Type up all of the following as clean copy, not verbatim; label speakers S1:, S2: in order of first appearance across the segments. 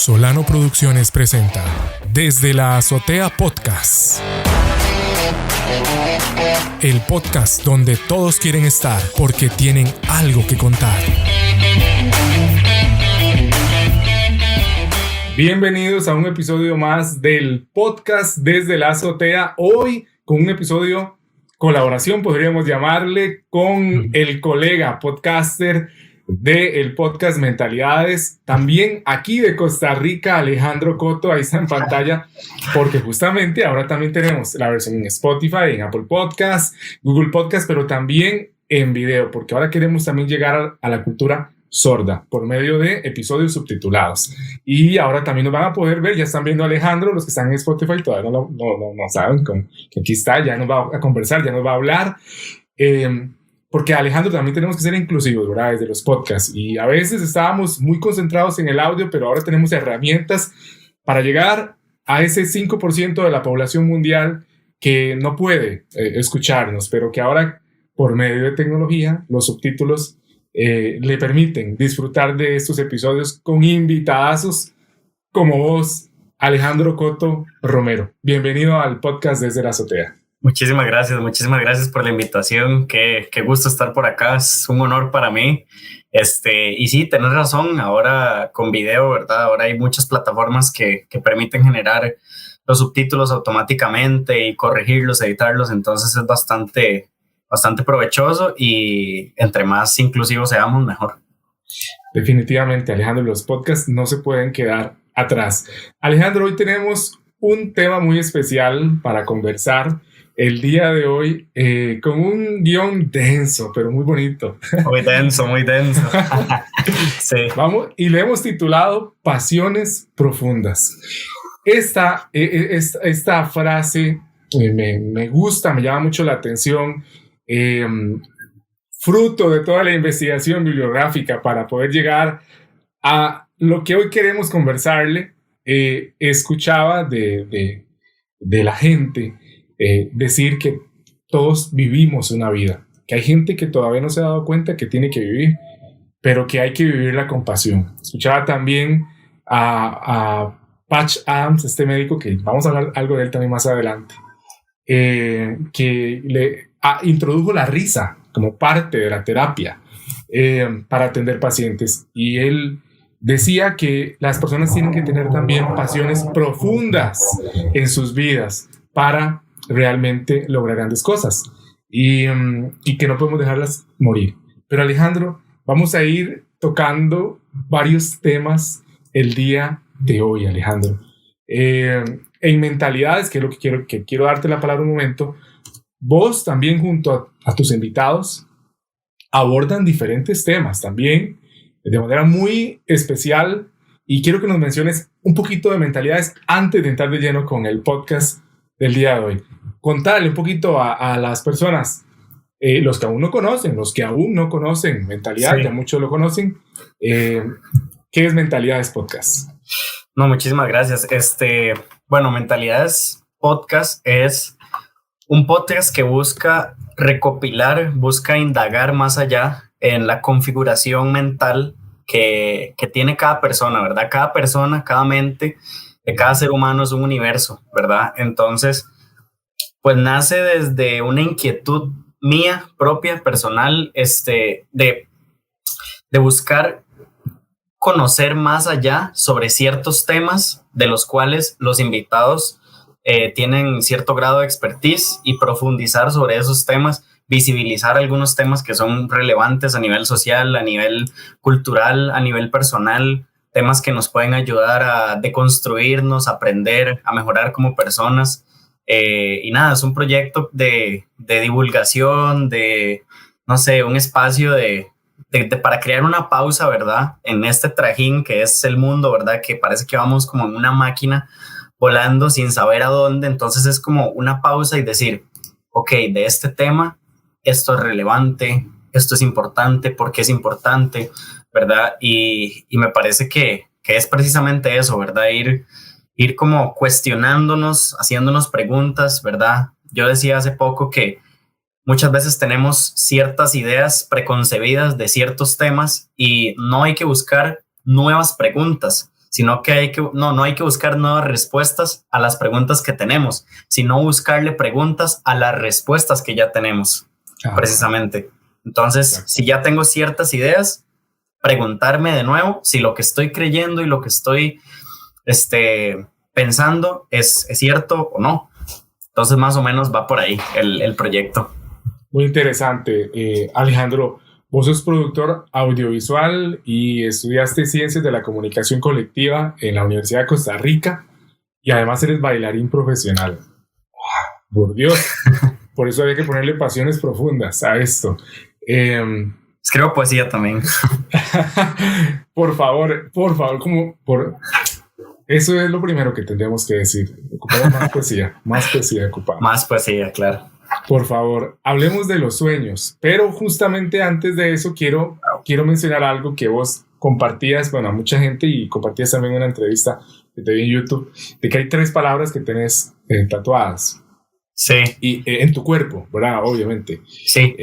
S1: Solano Producciones presenta Desde la Azotea Podcast. El podcast donde todos quieren estar porque tienen algo que contar. Bienvenidos a un episodio más del podcast Desde la Azotea. Hoy con un episodio colaboración, podríamos llamarle, con el colega podcaster del podcast Mentalidades, también aquí de Costa Rica, Alejandro Coto. Ahí está en pantalla, porque justamente ahora también tenemos la versión en Spotify, en Apple Podcast, Google Podcast, pero también en video, porque ahora queremos también llegar a la cultura sorda por medio de episodios subtitulados. Y ahora también nos van a poder ver, ya están viendo a Alejandro, los que están en Spotify todavía no saben que aquí está, ya nos va a conversar, ya nos va a hablar. Porque Alejandro también tenemos que ser inclusivos, ¿verdad? Desde los podcasts. Y a veces estábamos muy concentrados en el audio, pero ahora tenemos herramientas para llegar a ese 5% de la población mundial que no puede escucharnos, pero que ahora, por medio de tecnología, los subtítulos le permiten disfrutar de estos episodios con invitadazos como vos, Alejandro Coto Romero. Bienvenido al podcast Desde la Azotea.
S2: Muchísimas gracias por la invitación. Qué gusto estar por acá, es un honor para mí. Y sí, tenés razón, ahora con video, ¿verdad? Ahora hay muchas plataformas que permiten generar los subtítulos automáticamente y corregirlos, editarlos, entonces es bastante provechoso y entre más inclusivos seamos, mejor.
S1: Definitivamente, Alejandro, los podcasts no se pueden quedar atrás. Alejandro, hoy tenemos un tema muy especial para conversar el día de hoy, con un guión denso, pero muy bonito.
S2: Muy denso. Sí.
S1: Vamos, y le hemos titulado Pasiones Profundas. Esta frase me gusta, me llama mucho la atención. Fruto de toda la investigación bibliográfica para poder llegar a lo que hoy queremos conversarle, escuchaba de la gente decir que todos vivimos una vida, que hay gente que todavía no se ha dado cuenta que tiene que vivir, pero que hay que vivirla con pasión. Escuchaba también a Patch Adams, este médico, que vamos a hablar algo de él también más adelante, que le introdujo la risa como parte de la terapia para atender pacientes, y él decía que las personas tienen que tener también pasiones profundas en sus vidas para realmente lograr grandes cosas, y que no podemos dejarlas morir. Pero Alejandro, vamos a ir tocando varios temas el día de hoy, Alejandro. En Mentalidades, que es lo que quiero darte la palabra un momento, vos también junto a tus invitados abordan diferentes temas también de manera muy especial, y quiero que nos menciones un poquito de Mentalidades antes de entrar de lleno con el podcast del día de hoy. Contarle un poquito a las personas, los que aún no conocen Mentalidades, sí. Ya muchos lo conocen. ¿Qué es Mentalidades Podcast?
S2: No, muchísimas gracias. Bueno, Mentalidades Podcast es un podcast que busca recopilar, busca indagar más allá en la configuración mental que tiene cada persona, ¿verdad? Cada persona, cada mente de cada ser humano es un universo, ¿verdad? Entonces, pues nace desde una inquietud mía propia, personal, de buscar conocer más allá sobre ciertos temas de los cuales los invitados tienen cierto grado de expertise, y profundizar sobre esos temas, visibilizar algunos temas que son relevantes a nivel social, a nivel cultural, a nivel personal, temas que nos pueden ayudar a deconstruirnos, a aprender, a mejorar como personas. Y nada, es un proyecto de divulgación, no sé, un espacio para crear una pausa, ¿verdad? En este trajín que es el mundo, ¿verdad? Que parece que vamos como en una máquina volando sin saber a dónde. Entonces es como una pausa y decir, ok, de este tema, esto es relevante, esto es importante, ¿por qué es importante? ¿Verdad? Y me parece que es precisamente eso, ¿verdad? Ir como cuestionándonos, haciéndonos preguntas, ¿verdad? Yo decía hace poco que muchas veces tenemos ciertas ideas preconcebidas de ciertos temas y no hay que buscar nuevas preguntas, sino que no hay que buscar nuevas respuestas a las preguntas que tenemos, sino buscarle preguntas a las respuestas que ya tenemos, precisamente. Entonces, exacto, si ya tengo ciertas ideas, preguntarme de nuevo si lo que estoy creyendo y lo que estoy pensando es cierto o no. Entonces, más o menos va por ahí el proyecto.
S1: Muy interesante. Alejandro, vos sos productor audiovisual y estudiaste Ciencias de la Comunicación Colectiva en la Universidad de Costa Rica y además eres bailarín profesional. Por Dios, por eso había que ponerle pasiones profundas a esto.
S2: Escribo poesía también.
S1: Por favor, eso es lo primero que tendríamos que decir. Ocupamos más poesía ocupamos.
S2: Más poesía, claro.
S1: Por favor, hablemos de los sueños, pero justamente antes de eso quiero mencionar algo que vos compartías, bueno, a mucha gente, y compartías también una entrevista que te vi en YouTube, de que hay 3 palabras que tenés tatuadas.
S2: Sí.
S1: Y en tu cuerpo, ¿verdad? Obviamente.
S2: Sí.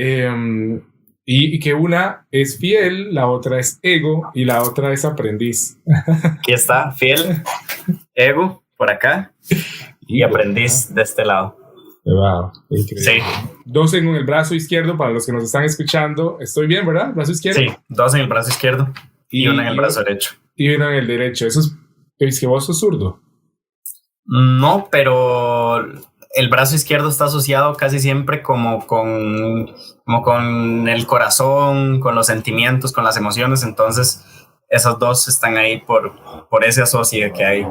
S1: Y que una es fiel, la otra es ego y la otra es aprendiz.
S2: Aquí está, fiel, ego por acá y aprendiz de este lado.
S1: Wow, increíble.
S2: Sí.
S1: 2 en el brazo izquierdo para los que nos están escuchando. Estoy bien, ¿verdad? ¿Brazo izquierdo?
S2: Sí, 2 en el brazo izquierdo y 1 en el brazo derecho.
S1: Y 1 en el derecho. Eso es que vos sos zurdo.
S2: No, pero el brazo izquierdo está asociado casi siempre como con el corazón, con los sentimientos, con las emociones. Entonces, esos 2 están ahí por ese asocio que hay.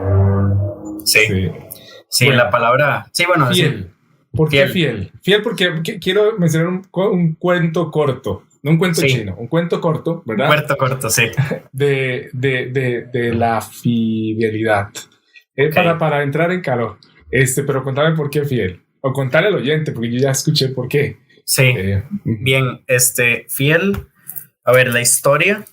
S2: Sí, bueno, la palabra. Sí, bueno,
S1: fiel. Sí. ¿Por qué fiel? Fiel porque quiero mencionar un cuento corto, no un cuento chino, un cuento corto, ¿verdad?
S2: Un cuento corto, sí.
S1: De la fidelidad. Okay. Para entrar en calor. Pero contame por qué fiel. O contarle al oyente, porque yo ya escuché por qué.
S2: Sí. Bien, fiel. A ver, la historia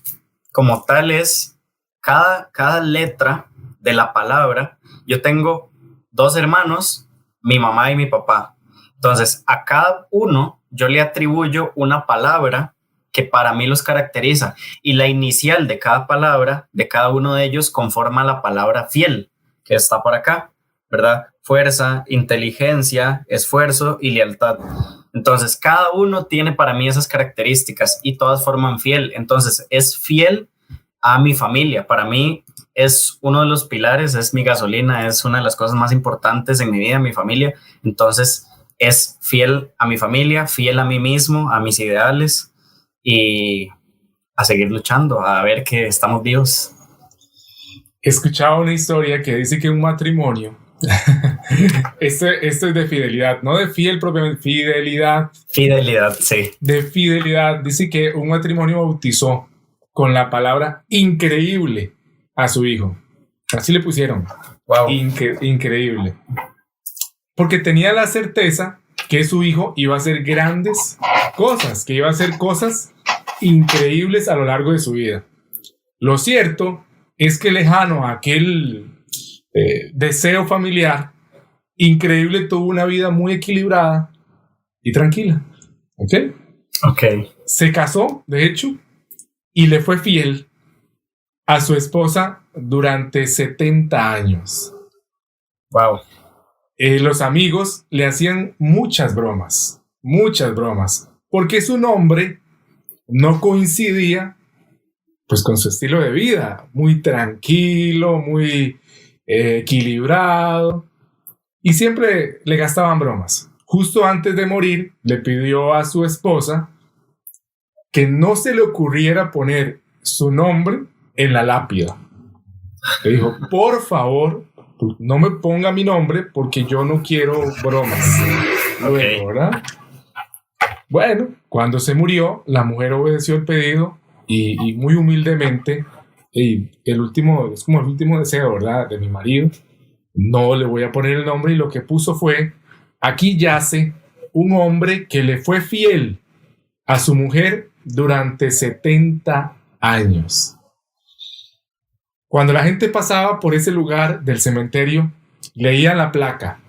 S2: como tal es cada letra de la palabra. Yo tengo 2 hermanos, mi mamá y mi papá. Entonces, a cada uno yo le atribuyo una palabra que para mí los caracteriza. Y la inicial de cada palabra, de cada uno de ellos, conforma la palabra fiel, que está por acá, ¿verdad? Fuerza, inteligencia, esfuerzo y lealtad. Entonces, cada uno tiene para mí esas características y todas forman fiel. Entonces, es fiel a mi familia. Para mí es uno de los pilares, es mi gasolina, es una de las cosas más importantes en mi vida, mi familia. Entonces, es fiel a mi familia, fiel a mí mismo, a mis ideales y a seguir luchando, a ver que estamos vivos.
S1: He escuchado una historia que dice que un matrimonio, esto es de fidelidad, no de fiel propiamente, fidelidad.
S2: Fidelidad, sí.
S1: De fidelidad, dice que un matrimonio bautizó con la palabra increíble a su hijo. Así le pusieron.
S2: Wow.
S1: Increíble. Porque tenía la certeza que su hijo iba a hacer grandes cosas, que iba a hacer cosas increíbles a lo largo de su vida. Lo cierto es que lejano a aquel deseo familiar, increíble tuvo una vida muy equilibrada y tranquila. ¿Ok? Se casó, de hecho, y le fue fiel a su esposa durante 70 años.
S2: Wow.
S1: Los amigos le hacían muchas bromas, porque su nombre no coincidía pues con su estilo de vida, muy tranquilo, muy equilibrado, y siempre le gastaban bromas. Justo antes de morir, le pidió a su esposa que no se le ocurriera poner su nombre en la lápida. Le dijo, por favor, no me ponga mi nombre porque yo no quiero bromas. Luego, ¿verdad? Bueno, cuando se murió, la mujer obedeció el pedido y muy humildemente, es como el último deseo, ¿verdad?, de mi marido, no le voy a poner el nombre, y lo que puso fue, aquí yace un hombre que le fue fiel a su mujer durante 70 años. Cuando la gente pasaba por ese lugar del cementerio, leían la placa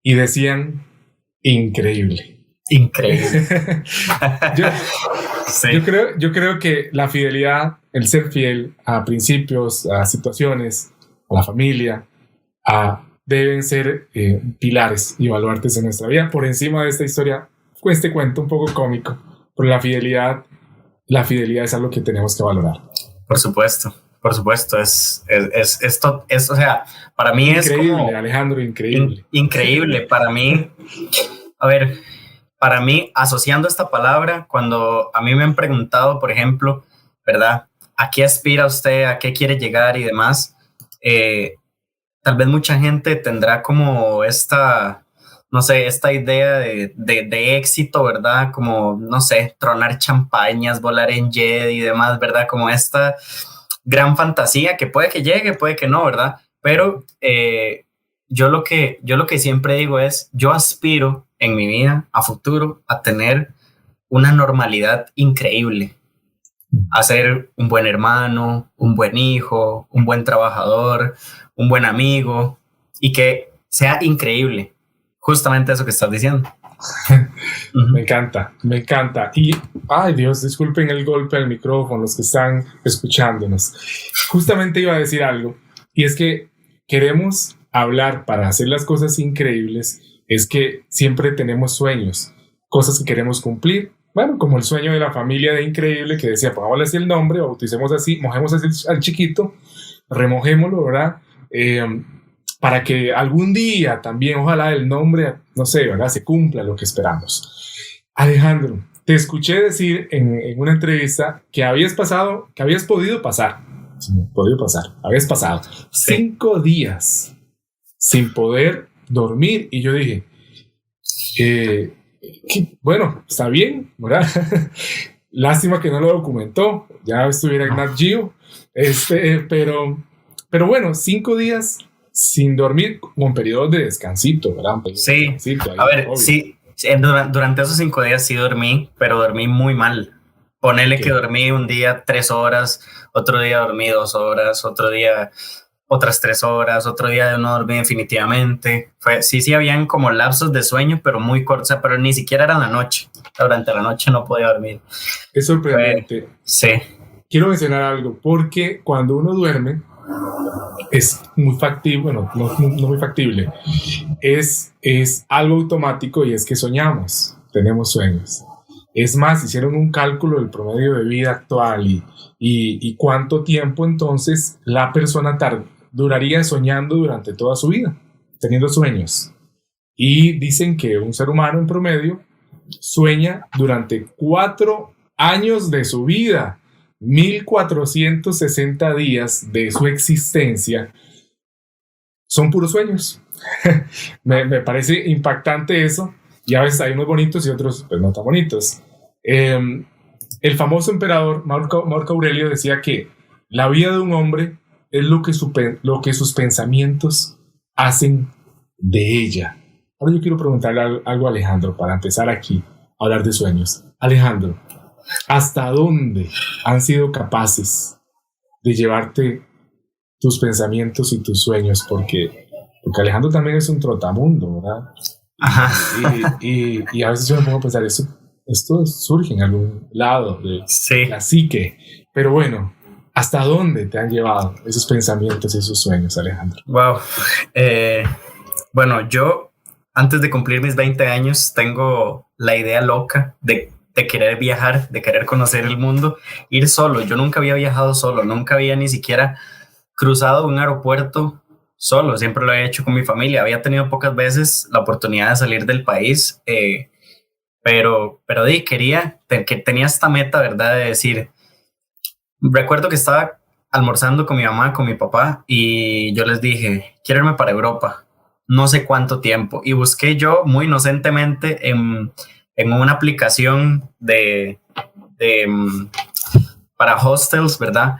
S1: y decían, increíble.
S2: Increíble.
S1: yo,
S2: Sí.
S1: yo creo que la fidelidad, el ser fiel a principios, a situaciones, a la familia, deben ser pilares y baluartes en nuestra vida. Por encima de esta historia, este cuento un poco cómico, pero la fidelidad es algo que tenemos que valorar.
S2: Por supuesto. O sea, para mí
S1: increíble,
S2: es como...
S1: Alejandro, increíble.
S2: Increíble. Para mí, a ver, para mí, asociando esta palabra, cuando a mí me han preguntado, por ejemplo, ¿verdad? ¿A qué aspira usted? ¿A qué quiere llegar? Y demás. Tal vez mucha gente tendrá como no sé, esta idea de éxito, ¿verdad? Como, no sé, tronar champañas, volar en jet y demás, ¿verdad? Como esta gran fantasía que puede que llegue, puede que no, ¿verdad? Pero yo lo que siempre digo es, yo aspiro en mi vida a futuro a tener una normalidad increíble, a ser un buen hermano, un buen hijo, un buen trabajador, un buen amigo y que sea increíble. Justamente eso que estás diciendo.
S1: Me encanta. Y, ay Dios, disculpen el golpe al micrófono, los que están escuchándonos. Justamente iba a decir algo, y es que queremos hablar para hacer las cosas increíbles, es que siempre tenemos sueños, cosas que queremos cumplir. Bueno, como el sueño de la familia de Increíble, que decía, pongámosle así el nombre, bauticemos así, mojemos así al chiquito, remojémoslo, ¿verdad? Para que algún día también, ojalá el nombre, no sé, ¿verdad? Se cumpla lo que esperamos. Alejandro, te escuché decir en una entrevista que habías pasado, que habías podido pasar, habías pasado 5 días sin poder dormir, y yo dije, bueno, está bien, ¿verdad? Lástima que no lo documentó, ya estuviera en Nat Geo, pero bueno, 5 días sin dormir con periodos de descansito, ¿verdad?
S2: Sí,
S1: descansito ahí,
S2: a ver,
S1: obvio.
S2: sí, durante esos 5 días sí dormí, pero dormí muy mal. Ponele que dormí un día 3 horas, otro día dormí 2 horas, otro día otras 3 horas, otro día no dormí definitivamente. Sí, habían como lapsos de sueño, pero muy cortos, o sea, pero ni siquiera era en la noche. Durante la noche no podía dormir.
S1: Es sorprendente.
S2: Sí.
S1: Quiero mencionar algo, porque cuando uno duerme, es muy factible, bueno, no muy factible, es algo automático, y es que soñamos, tenemos sueños. Es más, hicieron un cálculo del promedio de vida actual y cuánto tiempo entonces la persona duraría soñando durante toda su vida, teniendo sueños. Y dicen que un ser humano en promedio sueña durante 4 años de su vida. 1460 días de su existencia son puros sueños. me parece impactante eso, y a veces hay unos bonitos y otros pues no tan bonitos. El famoso emperador Marco Aurelio decía que la vida de un hombre es lo que sus pensamientos hacen de ella. Ahora yo quiero preguntarle algo a Alejandro para empezar aquí a hablar de sueños. Alejandro, ¿hasta dónde han sido capaces de llevarte tus pensamientos y tus sueños? Porque Alejandro también es un trotamundo, ¿verdad?
S2: Ajá.
S1: Y a veces yo me pongo a pensar, esto surge en algún lado de la psique. Pero bueno, ¿hasta dónde te han llevado esos pensamientos y esos sueños, Alejandro?
S2: Wow. Bueno, yo antes de cumplir mis 20 años tengo la idea loca de querer viajar, de querer conocer el mundo, ir solo. Yo nunca había viajado solo, nunca había ni siquiera cruzado un aeropuerto solo, siempre lo he hecho con mi familia. Había tenido pocas veces la oportunidad de salir del país, pero tenía esta meta, ¿verdad? De decir, recuerdo que estaba almorzando con mi mamá, con mi papá, y yo les dije, quiero irme para Europa, no sé cuánto tiempo, y busqué yo muy inocentemente en una aplicación para hostels, ¿verdad?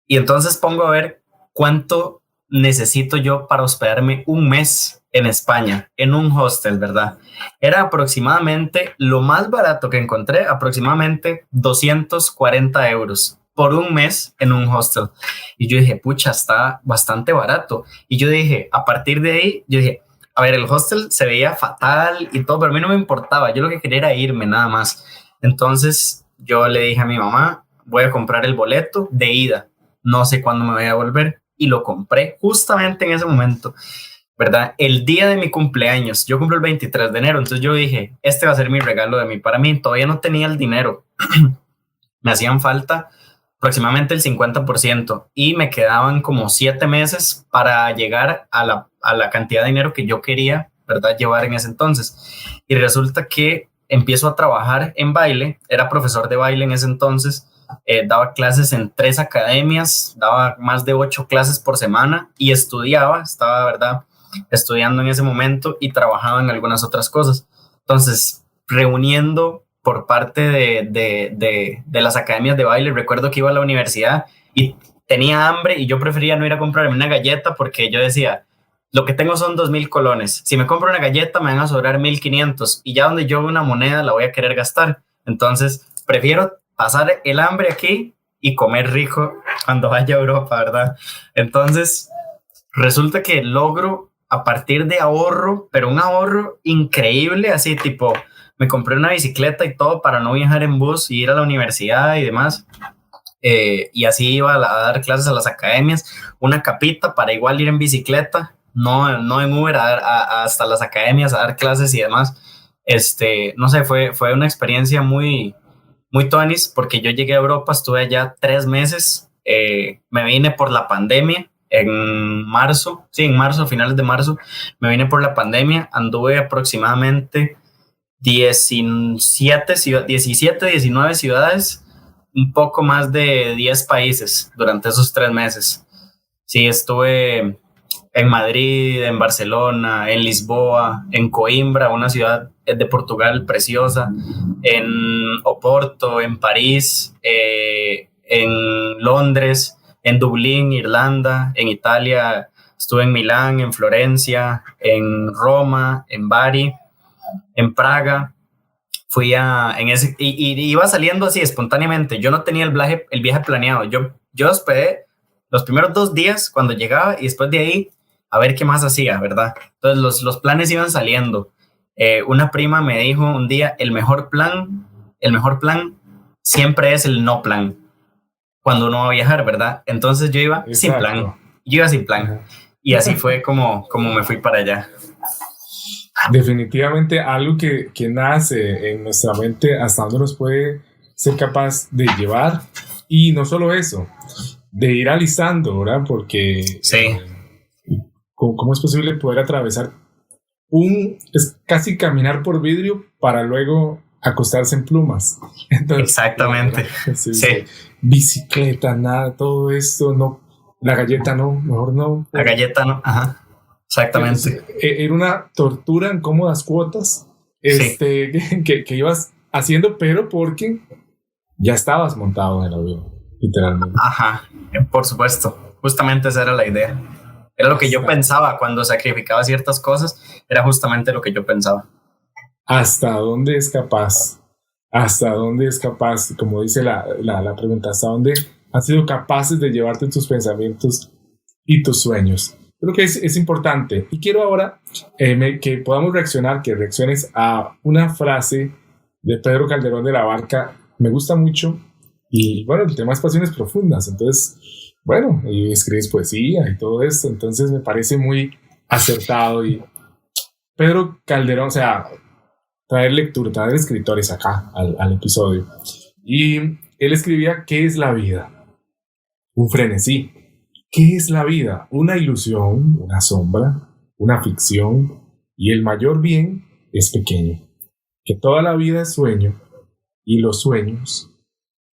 S2: Y entonces pongo a ver cuánto necesito yo para hospedarme un mes en España, en un hostel, ¿verdad? Era aproximadamente, lo más barato que encontré, aproximadamente 240 euros por un mes en un hostel. Y yo dije, pucha, está bastante barato. Y yo dije, a partir de ahí, yo dije, a ver, el hostel se veía fatal y todo, pero a mí no me importaba. Yo lo que quería era irme nada más. Entonces yo le dije a mi mamá, voy a comprar el boleto de ida. No sé cuándo me voy a volver. Y lo compré justamente en ese momento, ¿verdad? El día de mi cumpleaños. Yo cumplo el 23 de enero. Entonces yo dije, este va a ser mi regalo de mí para mí. Todavía no tenía el dinero. Me hacían falta aproximadamente el 50% y me quedaban como 7 meses para llegar a la cantidad de dinero que yo quería, ¿verdad?, llevar en ese entonces. Y resulta que empiezo a trabajar en baile, era profesor de baile en ese entonces, daba clases en 3 academias, daba más de 8 clases por semana y estaba, ¿verdad?, estudiando en ese momento y trabajaba en algunas otras cosas. Entonces, reuniendo por parte de las academias de baile, recuerdo que iba a la universidad y tenía hambre y yo prefería no ir a comprarme una galleta porque yo decía, lo que tengo son 2,000 colones. Si me compro una galleta me van a sobrar 1,500 y ya donde yo veo una moneda la voy a querer gastar. Entonces, prefiero pasar el hambre aquí y comer rico cuando vaya a Europa, ¿verdad? Entonces, resulta que logro a partir de ahorro, pero un ahorro increíble, así tipo, me compré una bicicleta y todo para no viajar en bus y ir a la universidad y demás. Y así iba a dar clases a las academias, una capita para igual ir en bicicleta, no en Uber hasta las academias a dar clases y demás. No sé, fue una experiencia muy, muy tuanis porque yo llegué a Europa, estuve allá 3 meses, me vine por la pandemia en marzo, sí, en marzo, finales de marzo, me vine por la pandemia, anduve aproximadamente 19 ciudades, un poco más de 10 países durante esos 3 meses. Sí, estuve en Madrid, en Barcelona, en Lisboa, en Coimbra, una ciudad de Portugal preciosa, en Oporto, en París, en Londres, en Dublín, Irlanda, en Italia, estuve en Milán, en Florencia, en Roma, en Bari, en Praga. Y iba saliendo así espontáneamente. Yo no tenía el viaje planeado. Yo hospedé los primeros 2 días cuando llegaba y después de ahí a ver qué más hacía, ¿verdad? Entonces los planes iban saliendo. Una prima me dijo un día, el mejor plan siempre es el no plan cuando uno va a viajar, ¿verdad? Entonces yo iba sin plan. Yo iba sin plan. Ajá. Y así fue como me fui para allá.
S1: Definitivamente algo que nace en nuestra mente hasta donde nos puede ser capaz de llevar, y no solo eso, de ir alistando, ¿verdad? Porque
S2: sí.
S1: ¿Cómo es posible poder atravesar es casi caminar por vidrio para luego acostarse en plumas? Entonces,
S2: exactamente.
S1: Sí. Bicicleta, nada, todo esto, no, la galleta no, mejor no.
S2: La galleta no, ajá. Exactamente.
S1: Era una tortura en cómodas cuotas sí. que ibas haciendo, pero porque ya estabas montado en el avión, literalmente.
S2: Ajá, por supuesto. Justamente esa era la idea. Era lo que yo pensaba cuando sacrificaba ciertas cosas, era justamente lo que yo pensaba.
S1: ¿Hasta dónde es capaz? ¿Hasta dónde es capaz? Como dice la pregunta, ¿hasta dónde has sido capaces de llevarte tus pensamientos y tus sueños? Creo que es importante. Y quiero ahora que podamos reaccionar, que reacciones a una frase de Pedro Calderón de la Barca. Me gusta mucho. Y bueno, el tema es pasiones profundas. Entonces, bueno, y escribes poesía y todo esto. Entonces me parece muy acertado. Y Pedro Calderón, o sea, traer lectura, traer escritores acá al episodio. Y él escribía: ¿qué es la vida? Un frenesí. ¿Qué es la vida? Una ilusión, una sombra, una ficción, y el mayor bien es pequeño. Que toda la vida es sueño, y los sueños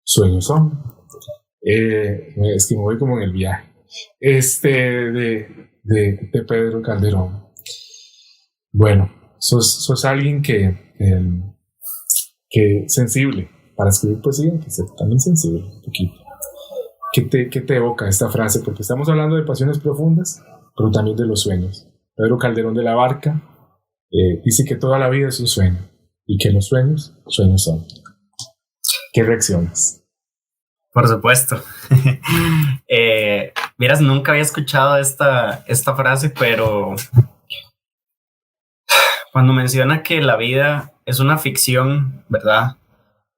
S1: son. Es que me voy como en el viaje. De Pedro Calderón. Bueno, sos alguien que sensible para escribir poesía, que también sensible, un poquito. ¿Qué te evoca esta frase? Porque estamos hablando de pasiones profundas, pero también de los sueños. Pedro Calderón de la Barca dice que toda la vida es un sueño y que los sueños son. ¿Qué reaccionas?
S2: Por supuesto. Miras, nunca había escuchado esta frase, pero Cuando menciona que la vida es una ficción, ¿verdad?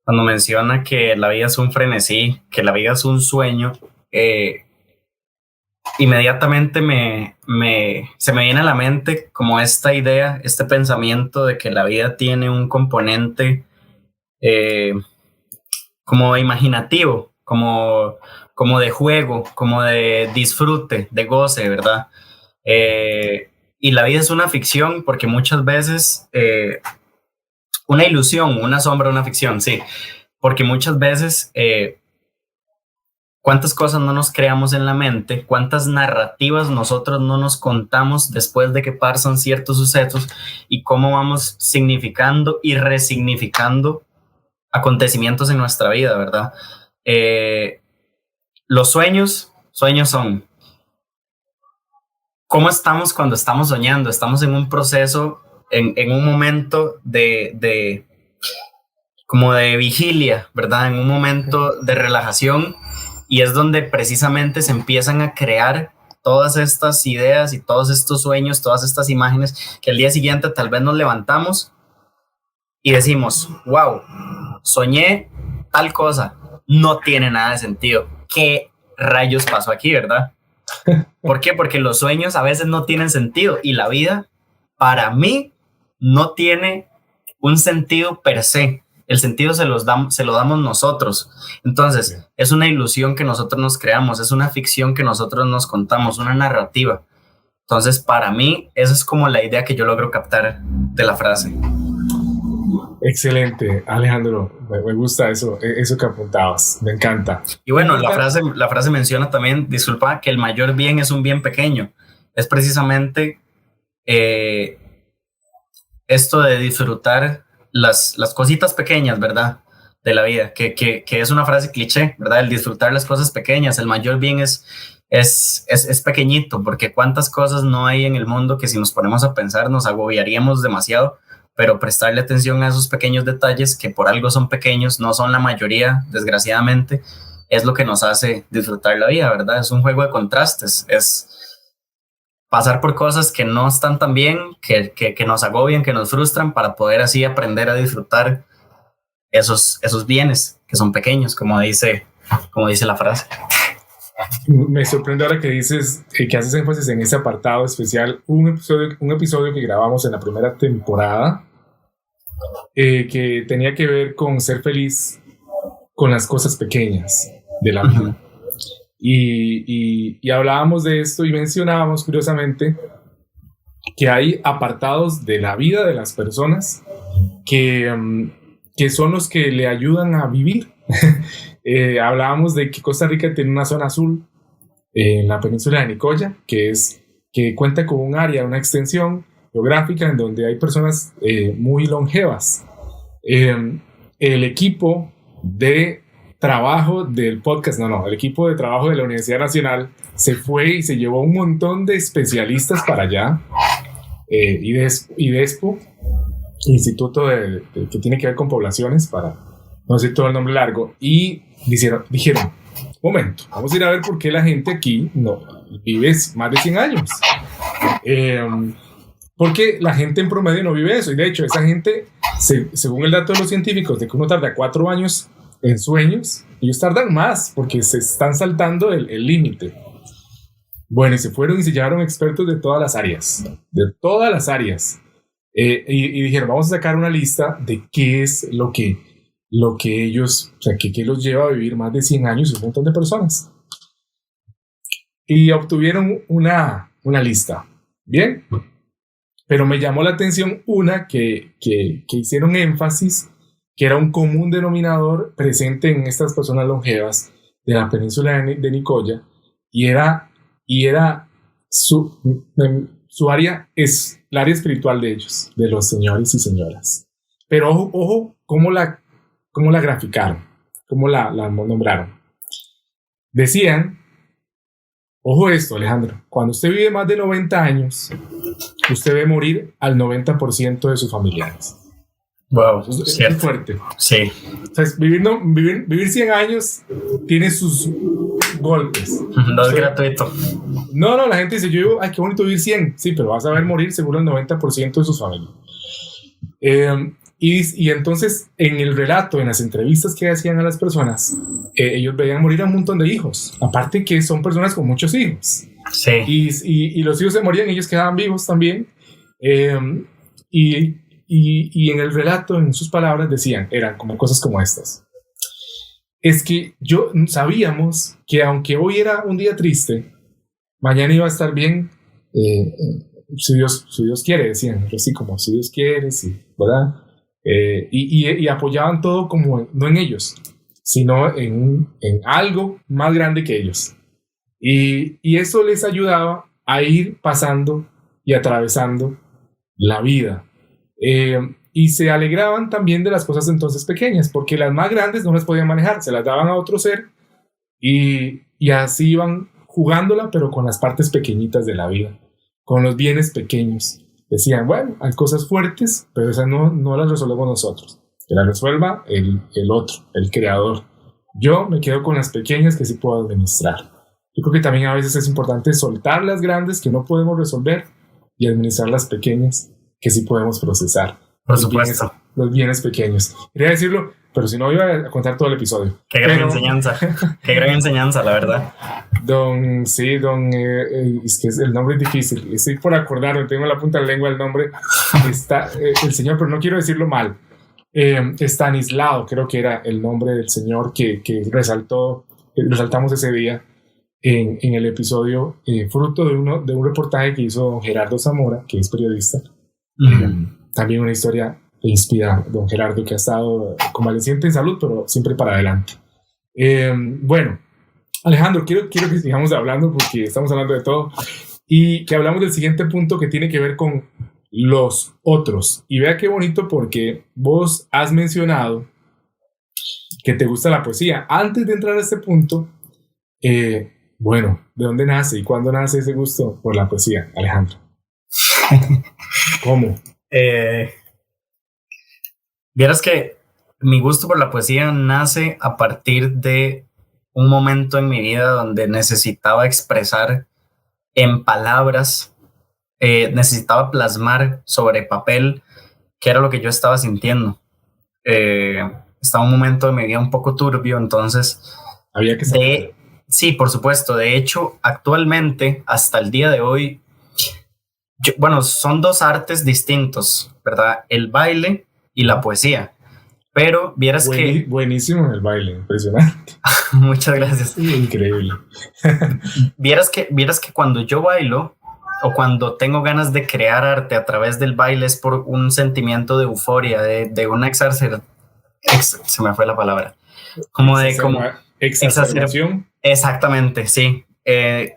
S2: Cuando menciona que la vida es un frenesí, que la vida es un sueño, inmediatamente se me viene a la mente como esta idea, este pensamiento de que la vida tiene un componente como imaginativo, como de juego, como de disfrute, de goce, ¿verdad? Y la vida es una ficción porque muchas veces, una ilusión, una sombra, una ficción, sí, porque muchas veces cuántas cosas no nos creamos en la mente, cuántas narrativas nosotros no nos contamos después de que pasan ciertos sucesos y cómo vamos significando y resignificando acontecimientos en nuestra vida, ¿verdad? Los sueños son cómo estamos cuando estamos soñando. Estamos en un proceso, en un momento como de vigilia, ¿verdad? En un momento de relajación, y es donde precisamente se empiezan a crear todas estas ideas y todos estos sueños, todas estas imágenes que al día siguiente tal vez nos levantamos y decimos, wow, soñé tal cosa, no tiene nada de sentido. ¿Qué rayos pasó aquí, verdad? ¿Por qué? Porque los sueños a veces no tienen sentido y la vida, para mí, no tiene un sentido per se. El sentido se lo damos nosotros. Entonces, es una ilusión que nosotros nos creamos, es una ficción que nosotros nos contamos, una narrativa. Entonces, para mí, esa es como la idea que yo logro captar de la frase.
S1: Excelente, Alejandro. Me gusta eso que apuntabas. Me encanta.
S2: Y bueno, la frase menciona también, disculpa, que el mayor bien es un bien pequeño. Es precisamente esto de disfrutar las cositas pequeñas, ¿verdad? De la vida, que es una frase cliché, ¿verdad? El disfrutar las cosas pequeñas. El mayor bien es pequeñito, porque cuántas cosas no hay en el mundo que si nos ponemos a pensar nos agobiaríamos demasiado, pero prestarle atención a esos pequeños detalles que por algo son pequeños, no son la mayoría, desgraciadamente, es lo que nos hace disfrutar la vida, ¿verdad? Es un juego de contrastes, es pasar por cosas que no están tan bien, que nos agobian, que nos frustran, para poder así aprender a disfrutar esos bienes que son pequeños, como dice la frase.
S1: Me sorprende ahora que dices que haces énfasis en ese apartado especial, un episodio que grabamos en la primera temporada, que tenía que ver con ser feliz con las cosas pequeñas de la vida. Y hablábamos de esto y mencionábamos curiosamente que hay apartados de la vida de las personas que son los que le ayudan a vivir. Hablábamos de que Costa Rica tiene una zona azul en la península de Nicoya, que cuenta con un área, una extensión geográfica en donde hay personas muy longevas. El equipo de trabajo del podcast, el equipo de trabajo de la Universidad Nacional se fue y se llevó un montón de especialistas para allá, IDESPO, Instituto que tiene que ver con poblaciones, para no decir todo el nombre largo, y dijeron, momento, vamos a ir a ver por qué la gente aquí no vive más de 100 años. Porque la gente en promedio no vive eso, y de hecho esa gente, según el dato de los científicos, de que uno tarda 4 años en sueños, ellos tardan más porque se están saltando el límite. Bueno, y se fueron y se llevaron expertos de todas las áreas, y dijeron, vamos a sacar una lista de qué es lo que ellos, o sea, que los lleva a vivir más de 100 años un montón de personas. Y obtuvieron una lista. Bien, pero me llamó la atención una que hicieron énfasis, que era un común denominador presente en estas personas longevas de la península de Nicoya, y era su área, es el área espiritual de ellos, de los señores y señoras. Pero ojo, cómo la graficaron, cómo la nombraron. Decían, ojo esto, Alejandro, cuando usted vive más de 90 años, usted ve morir al 90% de sus familiares.
S2: Wow,
S1: es fuerte.
S2: Sí.
S1: O sea, vivir 100 años tiene sus golpes.
S2: No es gratuito.
S1: No, la gente dice, yo digo, ay, qué bonito vivir 100. Sí, pero vas a ver morir seguro el 90% de sus familias. Y entonces en el relato, en las entrevistas que hacían a las personas, ellos veían morir a un montón de hijos, aparte que son personas con muchos hijos.
S2: Sí.
S1: Y los hijos se morían, ellos quedaban vivos también. Y en el relato, en sus palabras, eran como cosas como estas. Es que sabíamos que aunque hoy era un día triste, mañana iba a estar bien, si Dios quiere, decían, así como si Dios quiere, sí, ¿verdad? Y apoyaban todo como, no en ellos, sino en algo más grande que ellos. Y eso les ayudaba a ir pasando y atravesando la vida. Y se alegraban también de las cosas entonces pequeñas, porque las más grandes no las podían manejar, se las daban a otro ser y así iban jugándola, pero con las partes pequeñitas de la vida, con los bienes pequeños. Decían, bueno, hay cosas fuertes, pero esas no las resolvemos nosotros, que las resuelva el otro, el creador. Yo me quedo con las pequeñas que sí puedo administrar. Yo creo que también a veces es importante soltar las grandes que no podemos resolver y administrar las pequeñas que sí podemos procesar.
S2: Por supuesto.
S1: Los bienes pequeños. Quería decirlo, pero si no iba a contar todo el episodio.
S2: Qué gran enseñanza. Qué gran enseñanza, la verdad.
S1: Es que el nombre es difícil. Estoy por acordarme, tengo en la punta de la lengua el nombre. Está el señor, pero no quiero decirlo mal. Estanislao, creo que era el nombre del señor que resaltamos ese día en el episodio, fruto de un reportaje que hizo don Gerardo Zamora, que es periodista. También una historia que inspira a don Gerardo, que ha estado convaleciente en salud, pero siempre para adelante. Bueno, Alejandro, quiero que sigamos hablando porque estamos hablando de todo y que hablamos del siguiente punto que tiene que ver con los otros. Y vea qué bonito porque vos has mencionado que te gusta la poesía. Antes de entrar a este punto, bueno, ¿de dónde nace y cuándo nace ese gusto por la poesía, Alejandro? ¿Cómo?
S2: Vieras que mi gusto por la poesía nace a partir de un momento en mi vida donde necesitaba expresar en palabras, necesitaba plasmar sobre papel qué era lo que yo estaba sintiendo. Estaba un momento de mi vida un poco turbio, entonces
S1: había que saber.
S2: Sí, por supuesto. De hecho, actualmente, hasta el día de hoy, son dos artes distintos, ¿verdad? El baile y la poesía. Pero vieras que...
S1: Buenísimo en el baile, impresionante.
S2: Muchas gracias.
S1: Increíble.
S2: Vieras que cuando yo bailo o cuando tengo ganas de crear arte a través del baile es por un sentimiento de euforia, de una se me fue la palabra.
S1: Exacerbación.
S2: Exactamente, sí.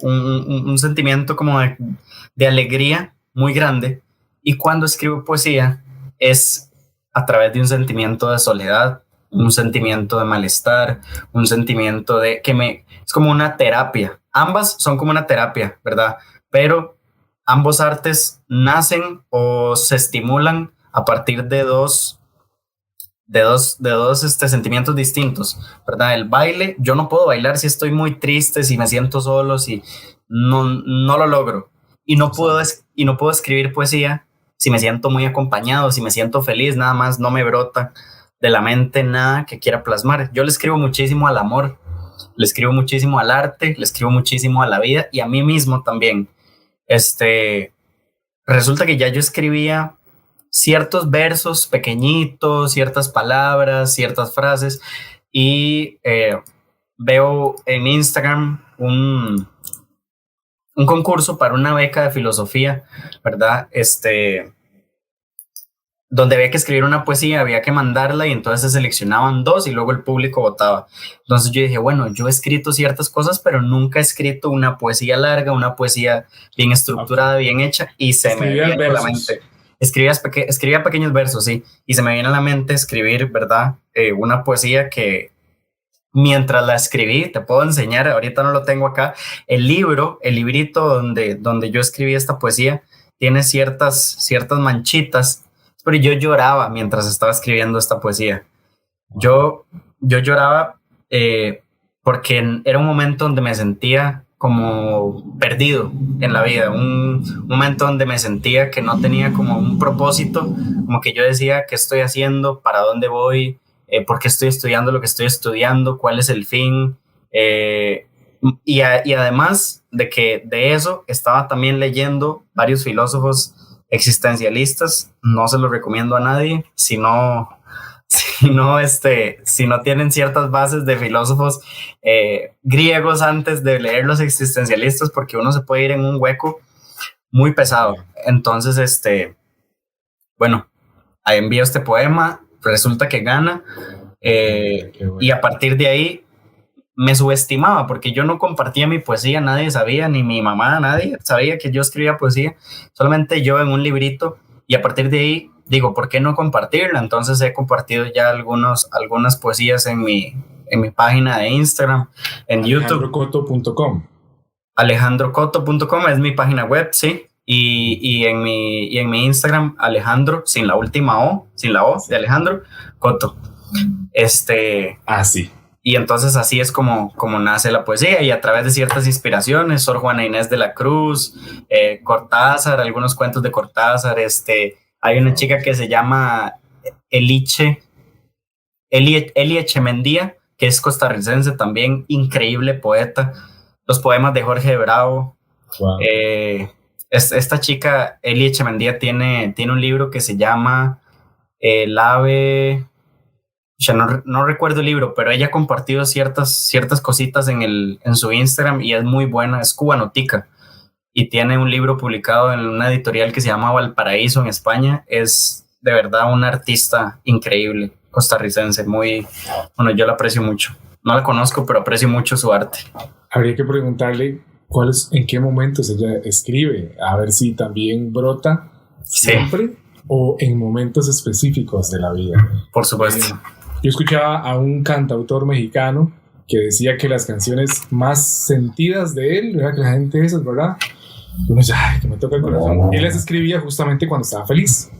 S2: Un sentimiento como de alegría muy grande. Y cuando escribo poesía es a través de un sentimiento de soledad, un sentimiento de malestar, un sentimiento es como una terapia. Ambas son como una terapia, ¿verdad? Pero ambos artes nacen o se estimulan a partir de dos sentimientos distintos, ¿verdad? El baile, yo no puedo bailar si estoy muy triste, si me siento solo, si no lo logro. Y no puedo escribir poesía si me siento muy acompañado, si me siento feliz, nada más no me brota de la mente nada que quiera plasmar. Yo le escribo muchísimo al amor, le escribo muchísimo al arte, le escribo muchísimo a la vida y a mí mismo también. Resulta que ya yo escribía ciertos versos pequeñitos, ciertas palabras, ciertas frases y veo en Instagram un concurso para una beca de filosofía, ¿verdad? Donde había que escribir una poesía, había que mandarla y entonces se seleccionaban dos y luego el público votaba. Entonces yo dije, bueno, yo he escrito ciertas cosas, pero nunca he escrito una poesía larga, una poesía bien estructurada, bien hecha y se me viene a la mente. Escribía pequeños versos, sí, y se me viene a la mente escribir, ¿verdad? Una poesía que mientras la escribí, te puedo enseñar, ahorita no lo tengo acá, el librito donde yo escribí esta poesía, tiene ciertas manchitas, pero yo lloraba mientras estaba escribiendo esta poesía. Yo lloraba porque era un momento donde me sentía como perdido en la vida, un momento donde me sentía que no tenía como un propósito, como que yo decía, ¿qué estoy haciendo? ¿Para dónde voy? ¿Por qué estoy estudiando lo que estoy estudiando? ¿Cuál es el fin? Y además de que de eso estaba también leyendo varios filósofos existencialistas. No se los recomiendo a nadie si no tienen ciertas bases de filósofos griegos antes de leer los existencialistas, porque uno se puede ir en un hueco muy pesado. Entonces, bueno, ahí envío este poema, resulta que gana, y a partir de ahí me subestimaba porque yo no compartía mi poesía, nadie sabía, ni mi mamá, nadie sabía que yo escribía poesía, solamente yo en un librito, y a partir de ahí digo, ¿por qué no compartirla? Entonces he compartido ya algunas poesías en mi página de Instagram, en YouTube.
S1: AlejandroCoto.com.
S2: AlejandroCoto.com es mi página web, sí. Y en mi Instagram, Alejandro, sin la última O, sin la O de Alejandro, Coto.
S1: Sí.
S2: Y entonces así es como nace la poesía, y a través de ciertas inspiraciones, Sor Juana Inés de la Cruz, Cortázar, algunos cuentos de Cortázar, hay una chica que se llama Elie Echemendía, que es costarricense también, increíble poeta. Los poemas de Jorge Bravo.
S1: Wow.
S2: Esta chica, Elie Echemendía, tiene un libro que se llama El ave... Ya no recuerdo el libro, pero ella ha compartido ciertas cositas en su Instagram y es muy buena, es cubanotica. Y tiene un libro publicado en una editorial que se llama Valparaíso en España. Es de verdad una artista increíble, costarricense, bueno, yo la aprecio mucho. No la conozco, pero aprecio mucho su arte.
S1: Habría que preguntarle en qué momentos ella escribe, a ver si también brota siempre o en momentos específicos de la vida.
S2: Por supuesto.
S1: Yo escuchaba a un cantautor mexicano que decía que las canciones más sentidas de él, ¿verdad? Que la gente esas, ¿verdad? Uno dice, ay, que me toca el corazón. Él las escribía justamente cuando estaba feliz.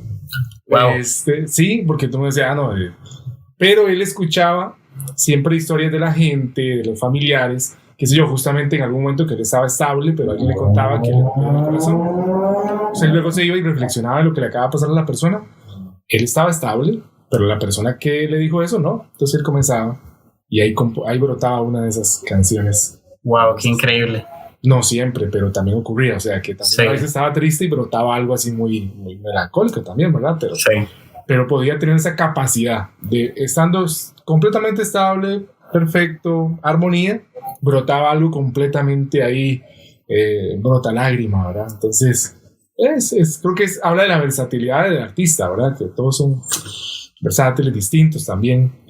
S2: Wow.
S1: Sí, porque tú me decías, no. Pero él escuchaba siempre historias de la gente, de los familiares, qué sé yo, justamente en algún momento que él estaba estable, pero alguien le contaba que le rompía el corazón. O sea, él luego se iba y reflexionaba en lo que le acaba de pasar a la persona. Él estaba estable, pero la persona que le dijo eso, no. Entonces él comenzaba y ahí brotaba una de esas canciones.
S2: Wow, qué increíble.
S1: No siempre, pero también ocurría. O sea, que también a veces estaba triste y brotaba algo así muy melancólico también, ¿verdad? Pero podía tener esa capacidad de, estando completamente estable, perfecto, armonía, brotaba algo completamente ahí, brota lágrima, ¿verdad? Entonces, creo que habla de la versatilidad del artista, ¿verdad? Que todos son versátiles, distintos también.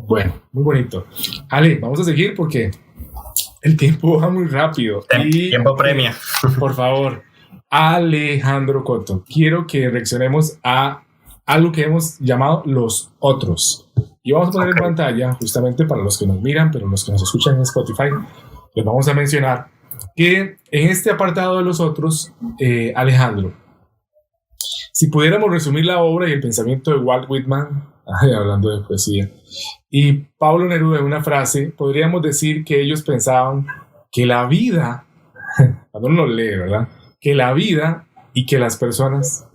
S1: Bueno, muy bonito. Ale, vamos a seguir porque el tiempo va muy rápido.
S2: Tiempo premia.
S1: Por favor, Alejandro Coto, quiero que reaccionemos a algo que hemos llamado los otros. Y vamos a poner en pantalla, justamente para los que nos miran, pero los que nos escuchan en Spotify, les vamos a mencionar que en este apartado de los otros, Alejandro, si pudiéramos resumir la obra y el pensamiento de Walt Whitman, hablando de poesía, y Pablo Neruda en una frase, podríamos decir que ellos pensaban que la vida, cuando uno lo lee, ¿verdad? Que la vida y que las personas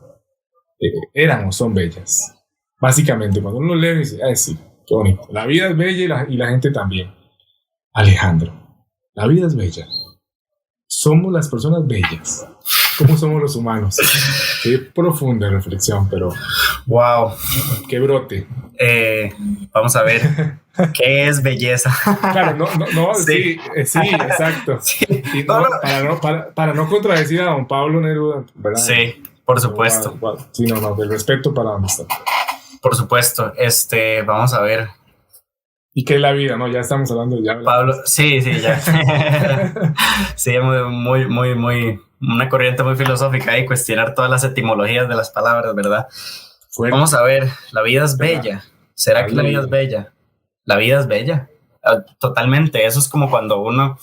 S1: eran o son bellas. Básicamente, cuando uno lo lee, dice, sí, qué bonito. La vida es bella y la gente también. Alejandro, la vida es bella. Somos las personas bellas. ¿Cómo somos los humanos? Qué profunda reflexión, pero... ¡Wow! ¡Qué brote!
S2: Vamos a ver. ¿Qué es belleza?
S1: Claro, no, sí, exacto. Sí. Y para no contradecir a don Pablo Neruda, ¿verdad?
S2: Sí, por supuesto.
S1: Sí, del respeto para donde está.
S2: Por supuesto. Vamos a ver.
S1: ¿Y qué es la vida? No, ya estamos hablando ya.
S2: Pablo, sí, ya. Sí, muy, una corriente muy filosófica y cuestionar todas las etimologías de las palabras, ¿verdad? Fuerte. Vamos a ver, la vida es bella. ¿Será que la vida es bella? La vida es bella. Totalmente. Eso es como cuando uno...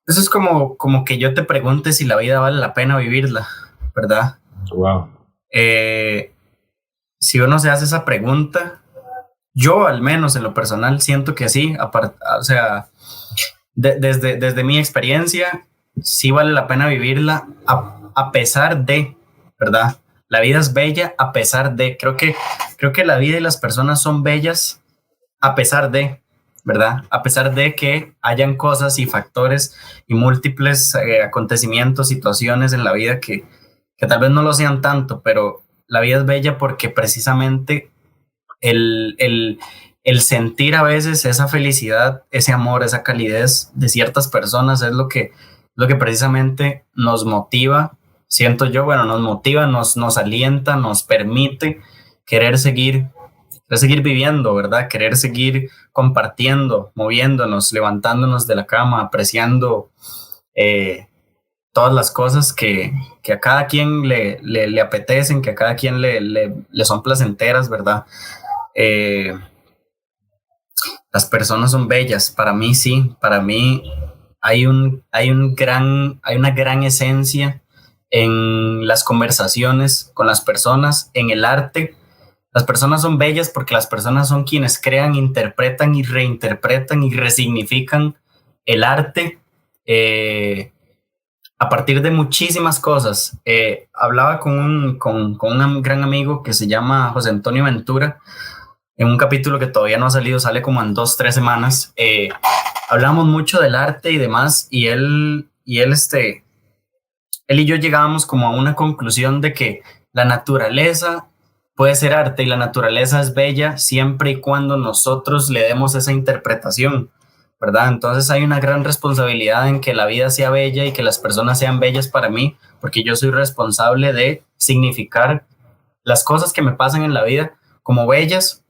S2: Eso es como que yo te pregunte si la vida vale la pena vivirla, ¿verdad?
S1: Wow.
S2: Si uno se hace esa pregunta, yo al menos en lo personal siento que sí. O sea, desde mi experiencia, sí vale la pena vivirla a pesar de, ¿verdad? La vida es bella a pesar de, creo que la vida y las personas son bellas a pesar de, ¿verdad? A pesar de que hayan cosas y factores y múltiples acontecimientos, situaciones en la vida que tal vez no lo sean tanto, pero la vida es bella porque precisamente el sentir a veces esa felicidad, ese amor, esa calidez de ciertas personas es lo que precisamente nos motiva, siento yo, bueno, nos motiva, nos alienta, nos permite querer seguir viviendo, ¿verdad? Querer seguir compartiendo, moviéndonos, levantándonos de la cama, apreciando todas las cosas que a cada quien le apetecen, que a cada quien le son placenteras, ¿verdad? Las personas son bellas, para mí sí, para mí hay una gran esencia en las conversaciones con las personas, en el arte. Las personas son bellas porque las personas son quienes crean, interpretan y reinterpretan y resignifican el arte a partir de muchísimas cosas. Hablaba con un gran amigo que se llama José Antonio Ventura en un capítulo que todavía no ha salido, sale como en 2-3 semanas. Hablamos mucho del arte y demás, y él y yo llegábamos como a una conclusión de que la naturaleza puede ser arte y la naturaleza es bella siempre y cuando nosotros le demos esa interpretación, ¿verdad? Entonces hay una gran responsabilidad en que la vida sea bella y que las personas sean bellas para mí, porque yo soy responsable de significar las cosas que me pasan en la vida como bellas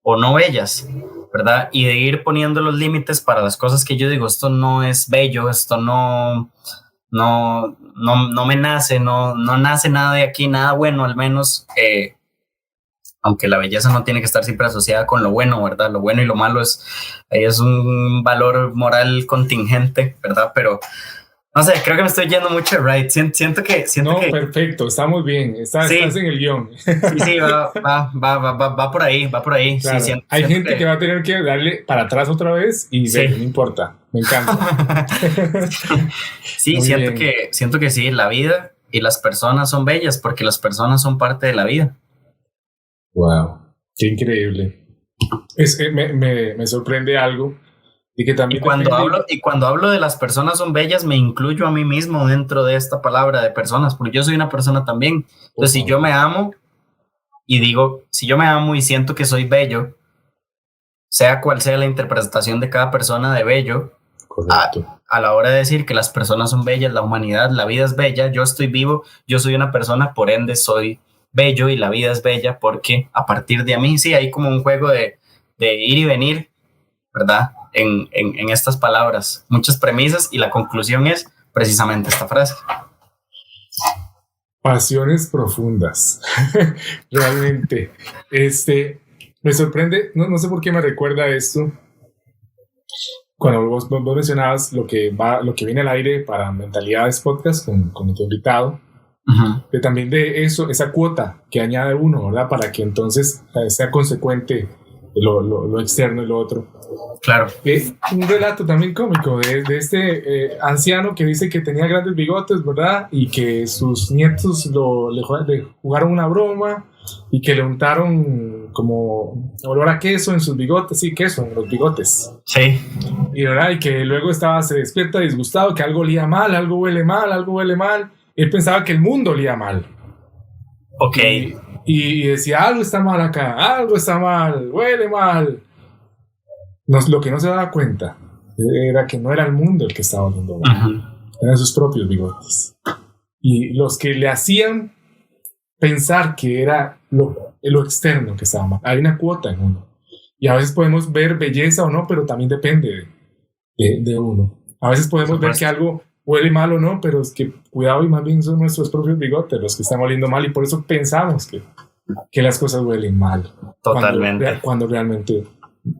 S2: o no bellas, ¿verdad? Y de ir poniendo los límites para las cosas que yo digo, esto no es bello, esto no me nace, no nace nada de aquí, nada bueno, al menos, aunque la belleza no tiene que estar siempre asociada con lo bueno, ¿verdad? Lo bueno y lo malo es un valor moral contingente, ¿verdad? Pero no sé, creo que me estoy yendo mucho right. Siento que...
S1: Perfecto, estamos bien. Estás en el guión.
S2: Sí, va por ahí, va por ahí.
S1: Claro.
S2: Sí,
S1: hay gente que va a tener que darle para atrás otra vez y sí. No importa, me encanta.
S2: Sí, siento que sí, la vida y las personas son bellas porque las personas son parte de la vida.
S1: Wow, qué increíble. Me sorprende algo. Y que también
S2: cuando hablo de las personas son bellas, me incluyo a mí mismo dentro de esta palabra de personas, porque yo soy una persona también. Entonces, si yo me amo y siento que soy bello, sea cual sea la interpretación de cada persona de bello, a la hora de decir que las personas son bellas, la humanidad, la vida es bella, yo estoy vivo, yo soy una persona, por ende soy bello y la vida es bella porque a partir de mí, sí, hay como un juego de ir y venir, ¿verdad? En estas palabras, muchas premisas, y la conclusión es precisamente esta frase.
S1: Pasiones profundas. Realmente. Me sorprende, no sé por qué me recuerda esto. Cuando vos mencionabas lo que viene al aire para Mentalidades Podcast con tu invitado, que también de eso, esa cuota que añade uno, ¿verdad? Para que entonces sea consecuente lo externo y lo otro.
S2: Claro.
S1: Un relato también cómico de este anciano que dice que tenía grandes bigotes, ¿verdad? Y que sus nietos le jugaron una broma y que le untaron como olor a queso en sus bigotes, sí, queso en los bigotes.
S2: Sí.
S1: ¿Verdad? Y que luego se despierta disgustado, que algo olía mal, algo huele mal. Él pensaba que el mundo olía mal.
S2: Ok.
S1: Y decía, algo está mal acá, algo está mal, huele mal. Lo que no se daba cuenta era que no era el mundo el que estaba oliendo mal, eran sus propios bigotes. Y los que le hacían pensar que era lo externo que estaba mal. Hay una cuota en uno. Y a veces podemos ver belleza o no, pero también depende de uno. A veces podemos ver que algo huele mal o no, pero es que cuidado, y más bien son nuestros propios bigotes los que están oliendo mal, y por eso pensamos que las cosas huelen mal.
S2: Totalmente.
S1: Cuando realmente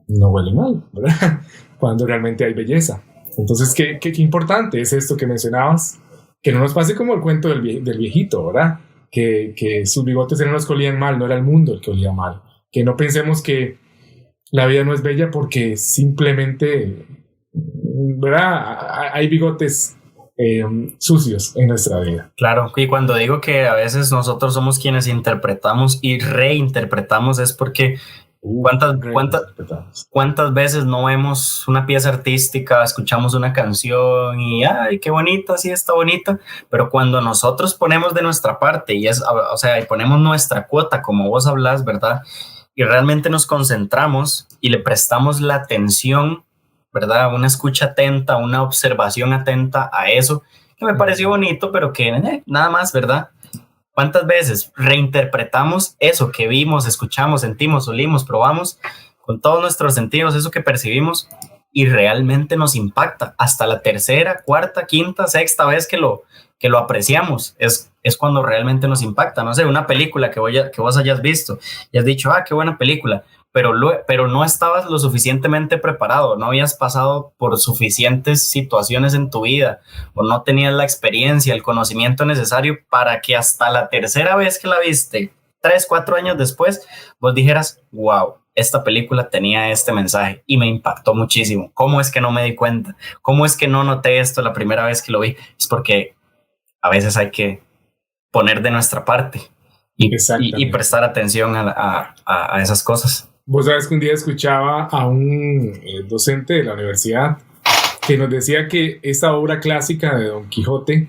S1: no huele mal, ¿verdad? Cuando realmente hay belleza. Entonces, qué importante es esto que mencionabas, que no nos pase como el cuento del viejito, ¿verdad? Que sus bigotes eran los que olían mal, no era el mundo el que olía mal. Que no pensemos que la vida no es bella porque simplemente ¿verdad? Hay bigotes sucios en nuestra vida.
S2: Claro, y cuando digo que a veces nosotros somos quienes interpretamos y reinterpretamos es porque ¿cuántas veces no vemos una pieza artística, escuchamos una canción y ¡ay, qué bonita, sí está bonita! Pero cuando nosotros ponemos de nuestra parte y y ponemos nuestra cuota, como vos hablas, ¿verdad? Y realmente nos concentramos y le prestamos la atención, ¿verdad? Una escucha atenta, una observación atenta a eso que me pareció bonito, pero que nada más, ¿verdad? ¿Cuántas veces reinterpretamos eso que vimos, escuchamos, sentimos, olimos, probamos con todos nuestros sentidos, eso que percibimos y realmente nos impacta? Hasta la tercera, cuarta, quinta, sexta vez que lo apreciamos es cuando realmente nos impacta. No sé, una película que vos hayas visto y has dicho, qué buena película, pero no estabas lo suficientemente preparado, no habías pasado por suficientes situaciones en tu vida o no tenías la experiencia, el conocimiento necesario para que hasta la tercera vez que la viste, 3, 4 años después, vos dijeras, wow, esta película tenía este mensaje y me impactó muchísimo. ¿Cómo es que no me di cuenta? ¿Cómo es que no noté esto la primera vez que lo vi? Es porque a veces hay que poner de nuestra parte y prestar atención a esas cosas.
S1: Vos sabes que un día escuchaba a un docente de la universidad que nos decía que esta obra clásica de Don Quijote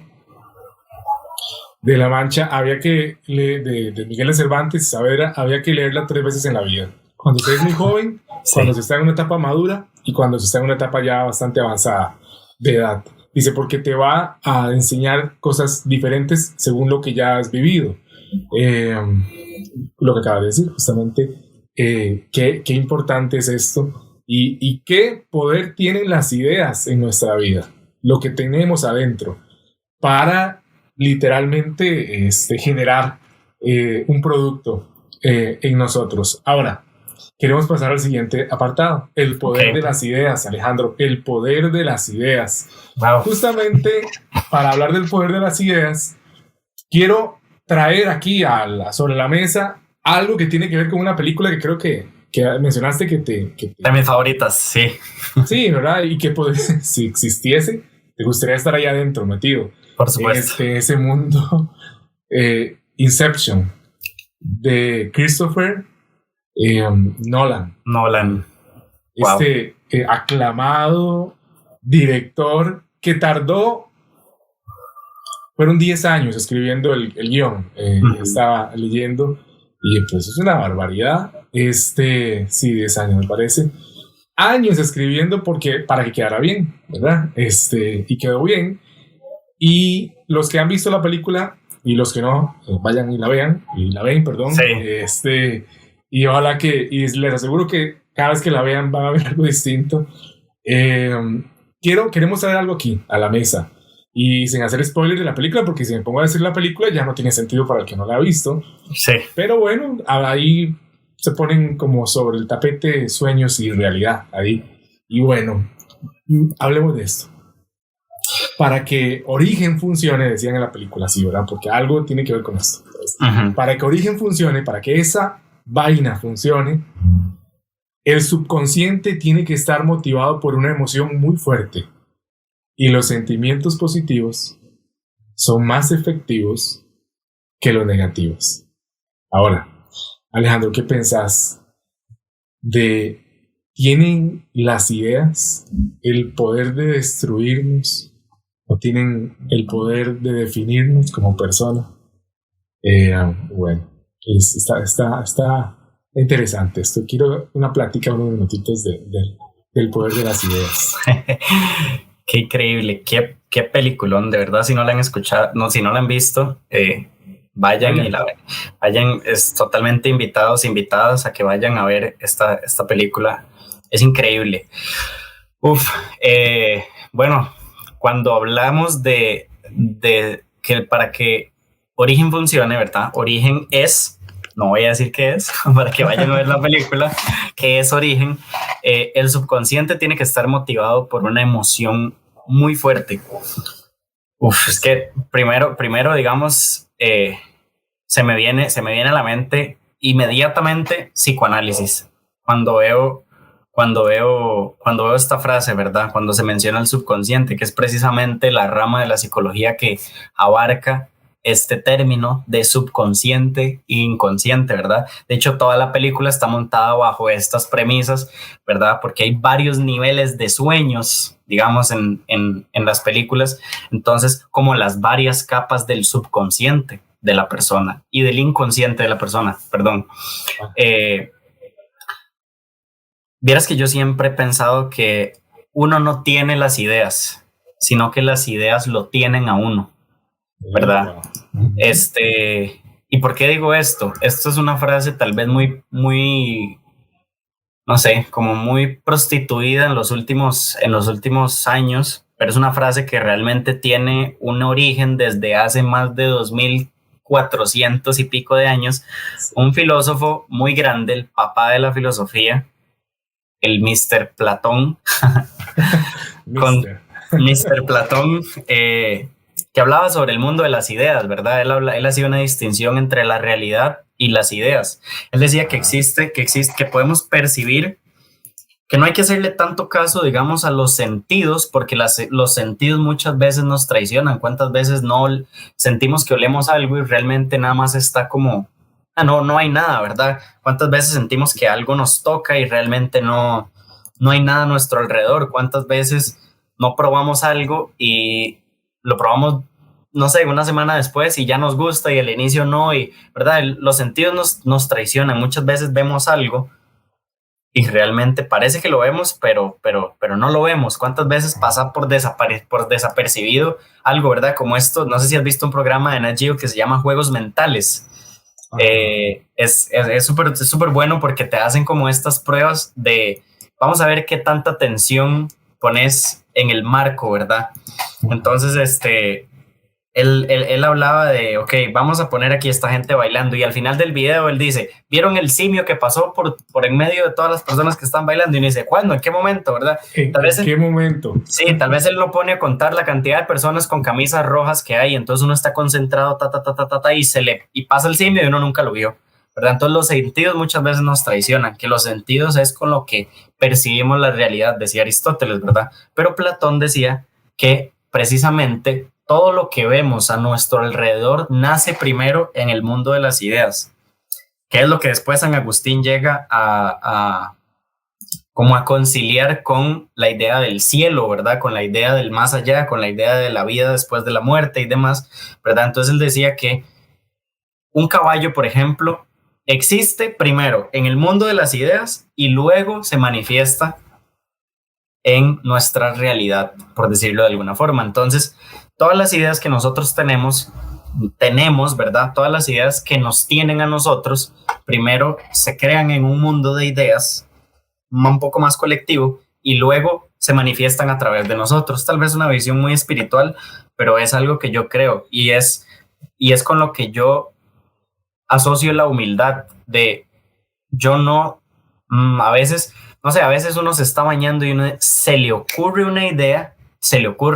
S1: de la Mancha había que de Miguel de Cervantes Saavedra, había que leerla 3 veces en la vida. Cuando usted es muy joven, sí. Cuando se está en una etapa madura y cuando se está en una etapa ya bastante avanzada de edad. Dice, porque te va a enseñar cosas diferentes según lo que ya has vivido. Lo que acabas de decir, justamente. Qué importante es esto y qué poder tienen las ideas en nuestra vida, lo que tenemos adentro para literalmente generar un producto en nosotros. Ahora, queremos pasar al siguiente apartado, el poder de las ideas, Alejandro, el poder de las ideas.
S2: Wow.
S1: Justamente para hablar del poder de las ideas, quiero traer aquí sobre la mesa algo que tiene que ver con una película que creo que mencionaste que
S2: de mis favoritas, sí.
S1: Sí, ¿verdad? Y que si existiese, te gustaría estar ahí adentro, metido.
S2: Por supuesto.
S1: En ese mundo. Inception, de Christopher Nolan.
S2: Wow.
S1: Aclamado director que fueron 10 años escribiendo el guión. Estaba leyendo. Y pues es una barbaridad. Sí, 10 años me parece. Años escribiendo para que quedara bien, ¿verdad? Y quedó bien. Y los que han visto la película y los que no, vayan y la ven, perdón.
S2: Sí.
S1: Y ojalá y les aseguro que cada vez que la vean van a ver algo distinto. Queremos traer algo aquí a la mesa. Y sin hacer spoiler de la película, porque si me pongo a decir la película ya no tiene sentido para el que no la ha visto.
S2: Sí.
S1: Pero bueno, ahí se ponen como sobre el tapete sueños y realidad ahí. Y bueno, hablemos de esto. Para que Origen funcione, decían en la película, sí, ¿verdad? Porque algo tiene que ver con esto. Entonces, para que Origen funcione, para que esa vaina funcione, el subconsciente tiene que estar motivado por una emoción muy fuerte. Y los sentimientos positivos son más efectivos que los negativos. Ahora, Alejandro, ¿qué pensás ¿tienen las ideas el poder de destruirnos o tienen el poder de definirnos como persona? Bueno, está interesante esto. Quiero una plática, unos minutitos del poder de las ideas.
S2: Qué increíble, qué peliculón, de verdad. Si no la han escuchado, si no la han visto, vayan y la ven. Vayan, es totalmente invitadas a que vayan a ver esta película. Es increíble. Bueno, cuando hablamos de que para que Origen funcione, ¿verdad? Origen no voy a decir qué es, para que vayan a ver la película, que es Origen. El subconsciente tiene que estar motivado por una emoción muy fuerte. Es que primero digamos, se me viene a la mente inmediatamente psicoanálisis. Cuando cuando veo esta frase, ¿verdad? Cuando se menciona el subconsciente, que es precisamente la rama de la psicología que abarca este término de subconsciente e inconsciente, ¿verdad? De hecho, toda la película está montada bajo estas premisas, ¿verdad? Porque hay varios niveles de sueños, digamos, en las películas. Entonces, como las varias capas del subconsciente de la persona y del inconsciente de la persona, perdón. Vieras que yo siempre he pensado que uno no tiene las ideas, sino que las ideas lo tienen a uno, ¿verdad? ¿Y por qué digo esto? Esto es una frase tal vez muy, no sé, como muy prostituida en los últimos años, pero es una frase que realmente tiene un origen desde hace más de 2400 y pico de años. Un filósofo muy grande, el papá de la filosofía, el Mr. Platón, con Mr. Platón, que hablaba sobre el mundo de las ideas, ¿verdad? Él hacía una distinción entre la realidad y las ideas. Él decía que podemos percibir, que no hay que hacerle tanto caso, digamos, a los sentidos, porque los sentidos muchas veces nos traicionan. ¿Cuántas veces no sentimos que olemos algo y realmente nada más está como... no hay nada, ¿verdad? ¿Cuántas veces sentimos que algo nos toca y realmente no hay nada a nuestro alrededor? ¿Cuántas veces no probamos algo y lo probamos, no sé, una semana después y ya nos gusta y al inicio no? Y, ¿verdad? Los sentidos nos traicionan. Muchas veces vemos algo y realmente parece que lo vemos, pero no lo vemos. ¿Cuántas veces pasa por desapercibido algo, ¿verdad? Como esto, no sé si has visto un programa de Nat Geo que se llama Juegos Mentales. Es súper bueno porque te hacen como estas pruebas de vamos a ver qué tanta atención pones en el marco, ¿verdad? Entonces, él hablaba de, ok, vamos a poner aquí esta gente bailando, y al final del video él dice, ¿vieron el simio que pasó por en medio de todas las personas que están bailando? Y uno dice, ¿cuándo? ¿En qué momento? ¿Verdad?
S1: ¿En qué momento?
S2: Sí, tal vez él no pone a contar la cantidad de personas con camisas rojas que hay, entonces uno está concentrado, y pasa el simio y uno nunca lo vio, ¿verdad? Entonces los sentidos muchas veces nos traicionan, que los sentidos es con lo que percibimos la realidad, decía Aristóteles, ¿verdad? Pero Platón decía que precisamente todo lo que vemos a nuestro alrededor nace primero en el mundo de las ideas, que es lo que después San Agustín llega como a conciliar con la idea del cielo, ¿verdad? Con la idea del más allá, con la idea de la vida después de la muerte y demás, ¿verdad? Entonces él decía que un caballo, por ejemplo, existe primero en el mundo de las ideas y luego se manifiesta en nuestra realidad, por decirlo de alguna forma. Entonces, todas las ideas que nosotros tenemos, ¿verdad? Todas las ideas que nos tienen a nosotros, primero se crean en un mundo de ideas un poco más colectivo y luego se manifiestan a través de nosotros. Tal vez una visión muy espiritual, pero es algo que yo creo y es con lo que yo asocio la humildad de yo no, a veces, no sé, a veces uno se está bañando y uno se le ocurre una idea,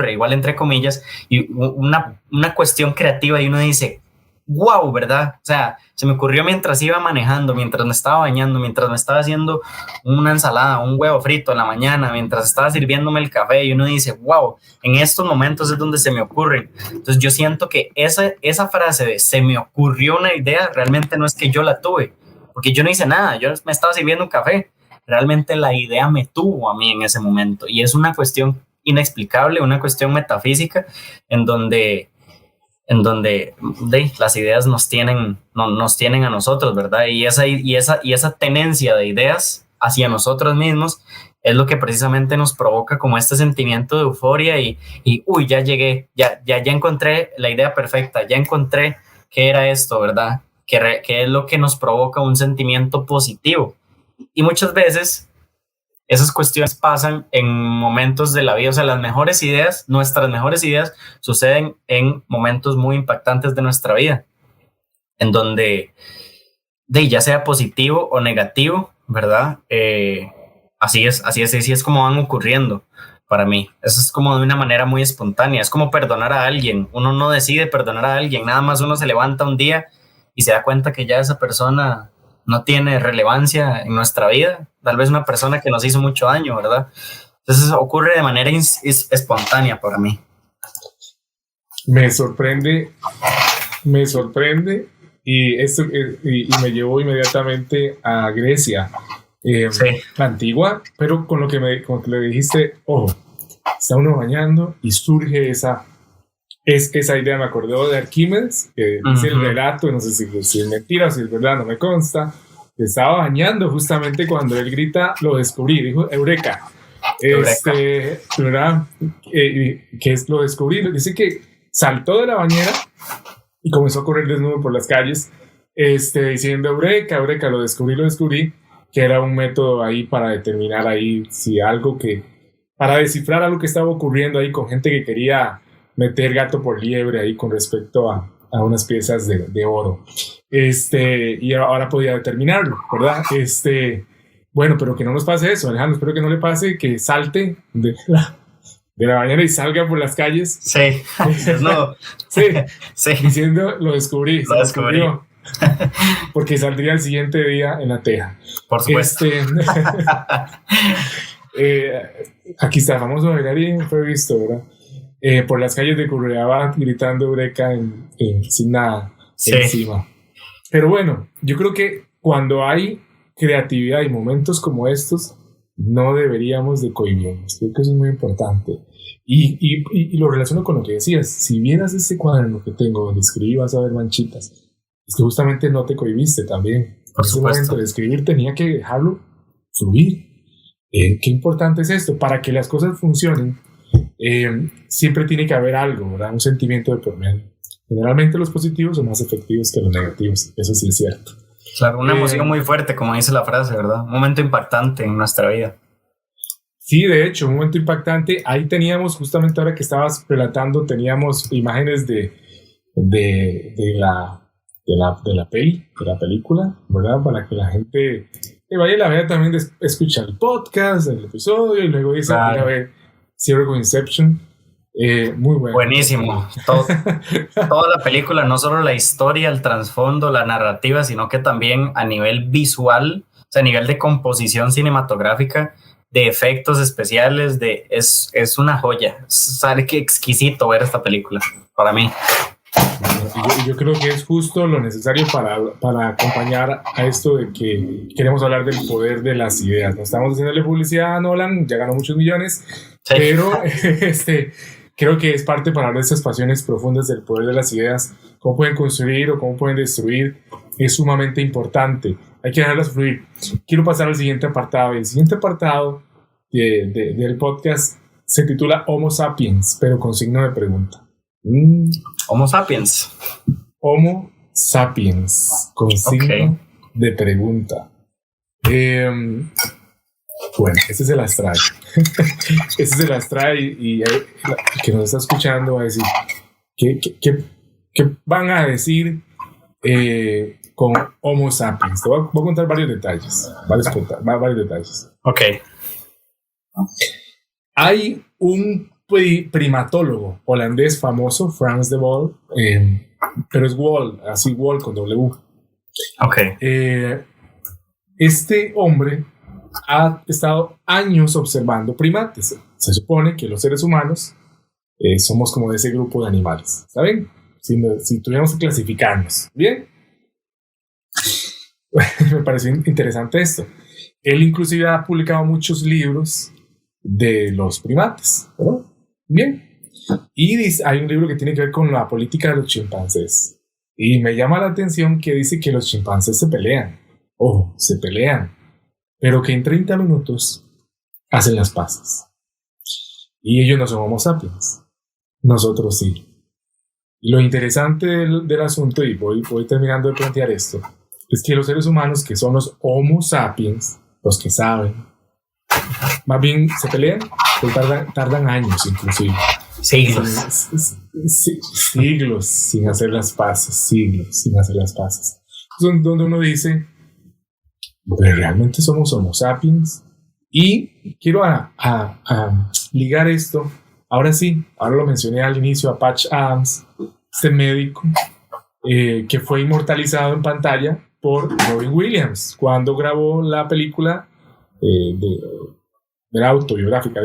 S2: igual entre comillas, y una cuestión creativa y uno dice, wow, ¿verdad? O sea, se me ocurrió mientras iba manejando, mientras me estaba bañando, mientras me estaba haciendo una ensalada, un huevo frito en la mañana, mientras estaba sirviéndome el café y uno dice, wow, en estos momentos es donde se me ocurren. Entonces yo siento que esa frase de se me ocurrió una idea realmente no es que yo la tuve, porque yo no hice nada, yo me estaba sirviendo un café. Realmente la idea me tuvo a mí en ese momento y es una cuestión inexplicable, una cuestión metafísica en donde las ideas nos tienen a nosotros, ¿verdad? Y esa tenencia de ideas hacia nosotros mismos es lo que precisamente nos provoca como este sentimiento de euforia y uy, ya llegué, ya encontré la idea perfecta, ya encontré qué era esto, ¿verdad? Que es lo que nos provoca un sentimiento positivo. Y muchas veces esas cuestiones pasan en momentos de la vida, o sea, nuestras mejores ideas suceden en momentos muy impactantes de nuestra vida, en donde, ya sea positivo o negativo, ¿verdad? Así es como van ocurriendo para mí. Eso es como de una manera muy espontánea, es como perdonar a alguien. Uno no decide perdonar a alguien, nada más uno se levanta un día y se da cuenta que ya esa persona no tiene relevancia en nuestra vida, tal vez una persona que nos hizo mucho daño, ¿verdad? Entonces ocurre de manera espontánea para mí.
S1: Me sorprende y esto y me llevó inmediatamente a Grecia, antigua, pero con lo que le dijiste, ojo, está uno bañando y surge esa idea. Me acordó de Arquímedes, que dice el relato, no sé si es mentira o si es verdad, no me consta, que estaba bañando justamente cuando él grita, lo descubrí, dijo Eureka. ¿Verdad? Que es lo descubrí, dice que saltó de la bañera y comenzó a correr desnudo por las calles, diciendo Eureka, Eureka, lo descubrí, que era un método ahí para determinar ahí si para descifrar algo que estaba ocurriendo ahí con gente que quería meter gato por liebre ahí con respecto a unas piezas de oro. Y ahora podía determinarlo, ¿verdad? Bueno, pero que no nos pase eso, Alejandro, espero que no le pase que salte de la bañera y salga por las calles.
S2: Sí, no.
S1: Sí. Diciendo, lo descubrí.
S2: Lo descubrió.
S1: Porque saldría el siguiente día en la teja.
S2: Por supuesto.
S1: Aquí está, famoso bailarín, fue visto, ¿verdad? Por las calles de Curridabat gritando Eureka sin nada encima. Pero bueno, yo creo que cuando hay creatividad y momentos como estos, no deberíamos de cohibirnos. Creo que eso es muy importante. Y lo relaciono con lo que decías. Si vieras este cuaderno que tengo donde escribí, vas a ver manchitas. Es que justamente no te cohibiste también.
S2: Por supuesto.
S1: Ese momento de escribir tenía que dejarlo fluir. Qué importante es esto. Para que las cosas funcionen, siempre tiene que haber algo, ¿verdad? Un sentimiento de por medio. Generalmente los positivos son más efectivos que los negativos. Eso sí es cierto.
S2: Claro, una emoción muy fuerte, como dice la frase, ¿verdad? Un momento impactante en nuestra vida.
S1: Sí, de hecho, un momento impactante. Ahí teníamos, justamente ahora que estabas relatando, teníamos imágenes de la película, ¿verdad? Para que la gente vaya y la vea también, escucha el podcast, el episodio, y luego dice,
S2: claro,
S1: mira, a ver, Zero Inception. Muy bueno.
S2: Buenísimo. Toda la película, no solo la historia, el trasfondo, la narrativa, sino que también a nivel visual, o sea, a nivel de composición cinematográfica, de efectos especiales, es una joya. ¿Sabe qué exquisito ver esta película para mí?
S1: Yo creo que es justo lo necesario para acompañar a esto de que queremos hablar del poder de las ideas. No estamos haciéndole publicidad a Nolan, ya ganó muchos millones, sí. Pero creo que es parte para hablar de esas pasiones profundas del poder de las ideas, cómo pueden construir o cómo pueden destruir, es sumamente importante. Hay que dejarlas fluir. Quiero pasar al siguiente apartado. El siguiente apartado del podcast se titula Homo Sapiens, pero con signo de pregunta.
S2: Homo Sapiens.
S1: Homo Sapiens, con signo de pregunta. Bueno, ese se las trae. Ese se las trae y que nos está escuchando va a decir ¿qué van a decir con Homo Sapiens? Te voy a contar varios detalles. Varios detalles.
S2: Ok.
S1: Hay un primatólogo holandés famoso, Frans de Waal, pero es Waal, así Waal con W.
S2: Ok.
S1: Este hombre ha estado años observando primates. Se supone que los seres humanos somos como de ese grupo de animales, ¿saben? Si tuviéramos que clasificarnos, ¿bien? Me pareció interesante esto. Él inclusive ha publicado muchos libros de los primates, ¿no? Bien. Y hay un libro que tiene que ver con la política de los chimpancés. Y me llama la atención que dice que los chimpancés se pelean. Ojo, se pelean. Pero que en 30 minutos hacen las paces. Y ellos no son Homo sapiens. Nosotros sí. Y lo interesante del asunto, y voy terminando de plantear esto, es que los seres humanos, que son los Homo sapiens, los que saben, más bien se pelean, pero tardan años inclusive. Siglos sin hacer las paces. Donde uno dice, ¿pero realmente somos Homo sapiens? Y quiero ligar esto, ahora lo mencioné al inicio, a Patch Adams, este médico que fue inmortalizado en pantalla por Robin Williams cuando grabó la película de la autobiográfica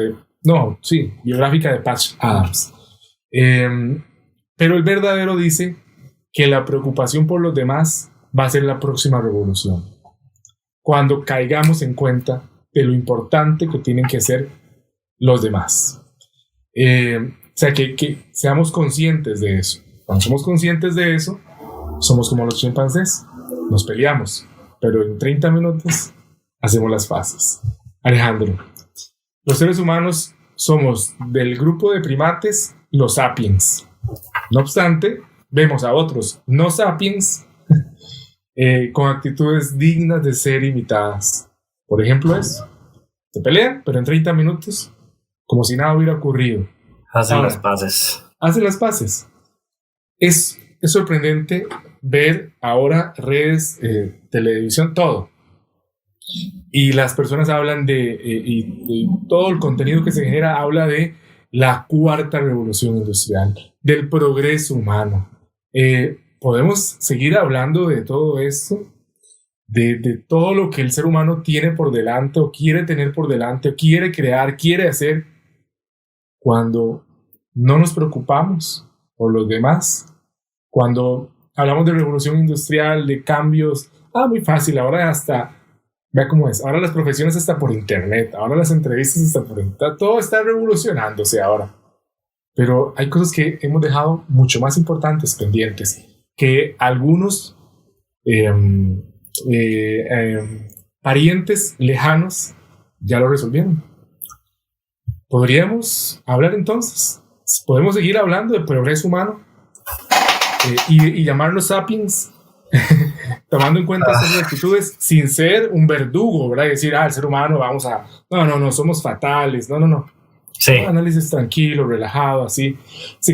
S1: biográfica de Patch Adams. Pero el verdadero dice que la preocupación por los demás va a ser la próxima revolución, cuando caigamos en cuenta de lo importante que tienen que ser los demás. O sea, que seamos conscientes de eso. Cuando somos conscientes de eso, somos como los chimpancés, nos peleamos, pero en 30 minutos hacemos las paces. Alejandro, los seres humanos somos del grupo de primates los sapiens. No obstante, vemos a otros no sapiens con actitudes dignas de ser imitadas. Por ejemplo, se pelean, pero en 30 minutos, como si nada hubiera ocurrido.
S2: Hacen las paces.
S1: Hacen las paces. Es sorprendente ver ahora redes, televisión, todo. Y las personas hablan y todo el contenido que se genera habla de la cuarta revolución industrial, del progreso humano. Podemos seguir hablando de todo esto, de todo lo que el ser humano tiene por delante, o quiere tener por delante, o quiere crear, quiere hacer, cuando no nos preocupamos por los demás. Cuando hablamos de revolución industrial, de cambios, muy fácil, ahora vea cómo es, ahora las profesiones hasta por internet, ahora las entrevistas hasta por internet, todo está revolucionándose ahora. Pero hay cosas que hemos dejado mucho más importantes pendientes, que algunos parientes lejanos ya lo resolvieron. ¿Podríamos hablar entonces? ¿Podemos seguir hablando de progreso humano y llamarnos sapiens? Tomando en cuenta estas actitudes sin ser un verdugo, ¿verdad? Y decir, el ser humano no, somos fatales, no.
S2: Sí.
S1: Un análisis tranquilo, relajado, así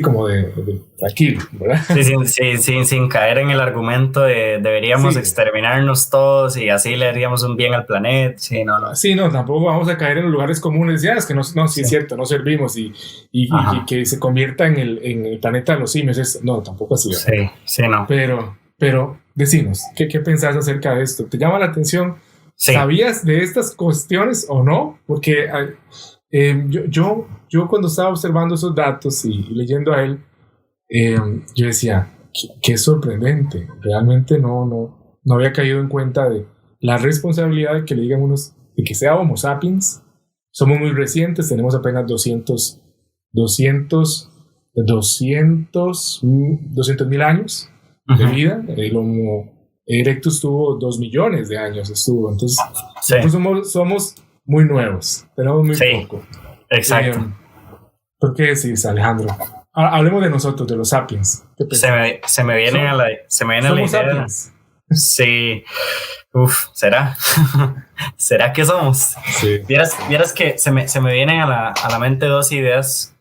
S1: como de tranquilo, ¿verdad?
S2: Sí, sin caer en el argumento de deberíamos exterminarnos todos y así le haríamos un bien al planeta. Sí, no.
S1: Sí, no, tampoco vamos a caer en los lugares comunes. Es que no, sí es cierto, no servimos y que se convierta en el planeta de los simios. No, tampoco así.
S2: Sí, no.
S1: Pero decinos, ¿qué pensás acerca de esto? ¿Te llama la atención? Sí. ¿Sabías de estas cuestiones o no? Porque yo cuando estaba observando esos datos y leyendo a él, yo decía, qué sorprendente. Realmente no había caído en cuenta de la responsabilidad de que le digan unos, de que sea Homo sapiens. Somos muy recientes, tenemos apenas 200,000 años de vida. El Homo erectus tuvo 2 millones de años, entonces nosotros somos muy nuevos, tenemos muy poco.
S2: Exacto.
S1: ¿Por qué decís, Alejandro? Hablemos de nosotros, de los sapiens.
S2: Se me viene a la idea.
S1: Sapiens.
S2: Sí. ¿Será? ¿Será que somos? Sí. Vieras que se me vienen a la mente dos ideas,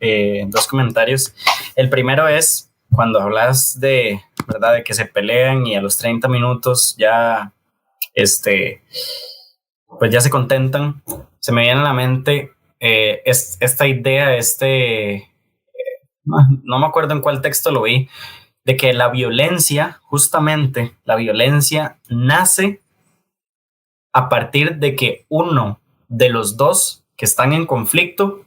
S2: dos comentarios. El primero es cuando hablas de, ¿verdad?, de que se pelean y a los 30 minutos ya, pues ya se contentan. Se me viene a la mente esta idea, no me acuerdo en cuál texto lo vi, de que la violencia, justamente, la violencia nace a partir de que uno de los dos que están en conflicto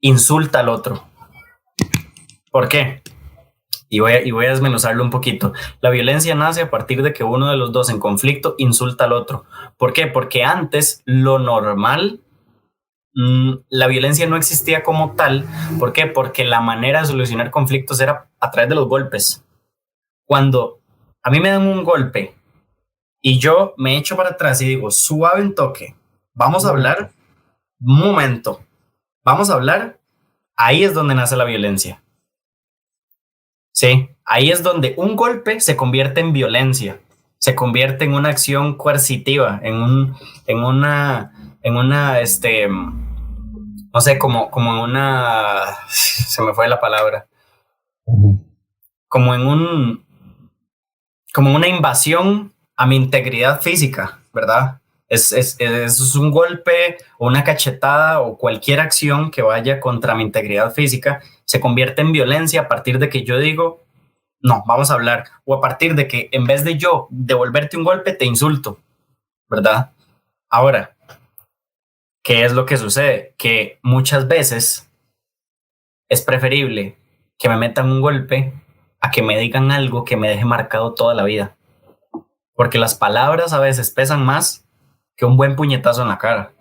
S2: insulta al otro. ¿Por qué? Y voy a desmenuzarlo un poquito. La violencia nace a partir de que uno de los dos en conflicto insulta al otro. ¿Por qué? Porque antes lo normal, la violencia no existía como tal. ¿Por qué? Porque la manera de solucionar conflictos era a través de los golpes. Cuando a mí me dan un golpe y yo me echo para atrás y digo, suave en toque, vamos a hablar, un momento, vamos a hablar, ahí es donde nace la violencia. Sí, ahí es donde un golpe se convierte en violencia, se convierte en una acción coercitiva, en una, no sé, como en una, se me fue la palabra, como en una invasión a mi integridad física, ¿verdad? Es un golpe o una cachetada o cualquier acción que vaya contra mi integridad física se convierte en violencia a partir de que yo digo, No, vamos a hablar. O a partir de que en vez de yo devolverte un golpe, te insulto, ¿verdad? Ahora, ¿qué es lo que sucede? Que muchas veces es preferible que me metan un golpe a que me digan algo que me deje marcado toda la vida. Porque las palabras a veces pesan más que un buen puñetazo en la cara.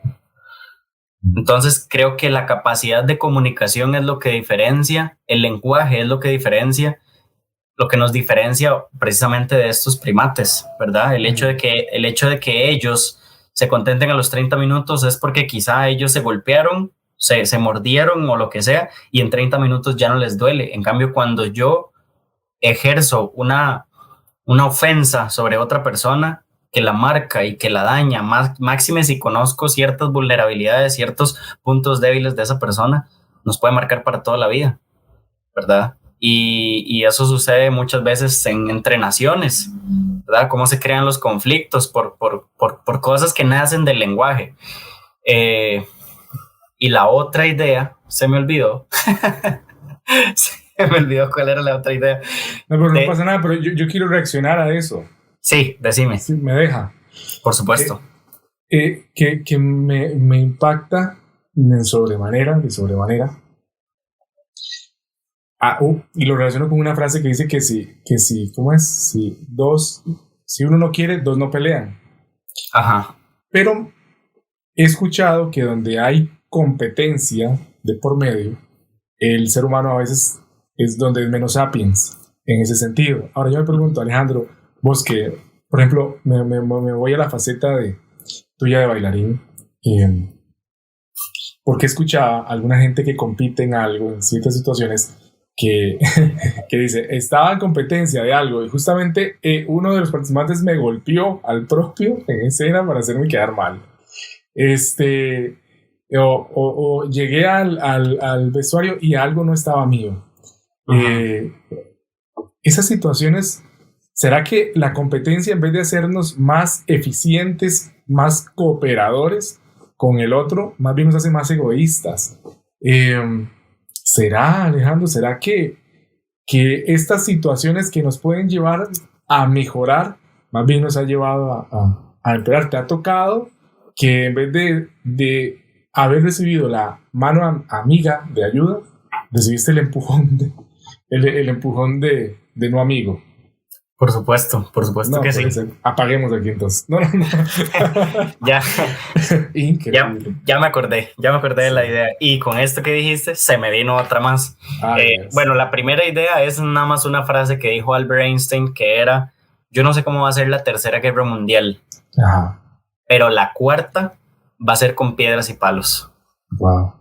S2: Entonces creo que la capacidad de comunicación es lo que diferencia, el lenguaje es lo que diferencia, lo que nos diferencia precisamente de estos primates, ¿verdad? El hecho de que ellos se contenten a los 30 minutos es porque quizá ellos se golpearon, se mordieron o lo que sea, y en 30 minutos ya no les duele. En cambio, cuando yo ejerzo una ofensa sobre otra persona que la marca y que la daña, máxime si conozco ciertas vulnerabilidades, ciertos puntos débiles de esa persona, nos puede marcar para toda la vida, ¿verdad? Y eso sucede muchas veces entre naciones, ¿verdad? Cómo se crean los conflictos por cosas que nacen del lenguaje. Y la otra idea, se me olvidó. Se me olvidó cuál era la otra idea.
S1: No, pero no pasa nada, pero yo quiero reaccionar a eso.
S2: Sí, decime.
S1: Sí, me deja.
S2: Por supuesto.
S1: Que me impacta de sobremanera. Y lo relaciono con una frase que dice que si, ¿cómo es? Si uno no quiere, dos no pelean.
S2: Ajá.
S1: Pero he escuchado que donde hay competencia de por medio, el ser humano a veces es donde es menos sapiens en ese sentido. Ahora yo me pregunto, Alejandro, vos que, por ejemplo, me voy a la faceta tuya de bailarín, porque escuchaba a alguna gente que compite en algo, en ciertas situaciones, que dice, estaba en competencia de algo y justamente uno de los participantes me golpeó al propio en escena para hacerme quedar mal. O llegué al vestuario y algo no estaba mío. Esas situaciones, ¿será que la competencia, en vez de hacernos más eficientes, más cooperadores con el otro, más bien nos hace más egoístas? ¿Será, Alejandro, será que estas situaciones que nos pueden llevar a mejorar, más bien nos ha llevado a empeorar? ¿Te ha tocado que en vez de haber recibido la mano amiga de ayuda, recibiste el empujón de no amigo?
S2: Por supuesto no, que sí.
S1: Apaguemos aquí entonces. No.
S2: Ya.
S1: Increíble.
S2: Ya me acordé de la idea. Y con esto que dijiste, se me vino otra más. Yes. Bueno, la primera idea es nada más una frase que dijo Albert Einstein, que era, yo no sé cómo va a ser la tercera guerra mundial.
S1: Ajá.
S2: Pero la cuarta va a ser con piedras y palos.
S1: Wow.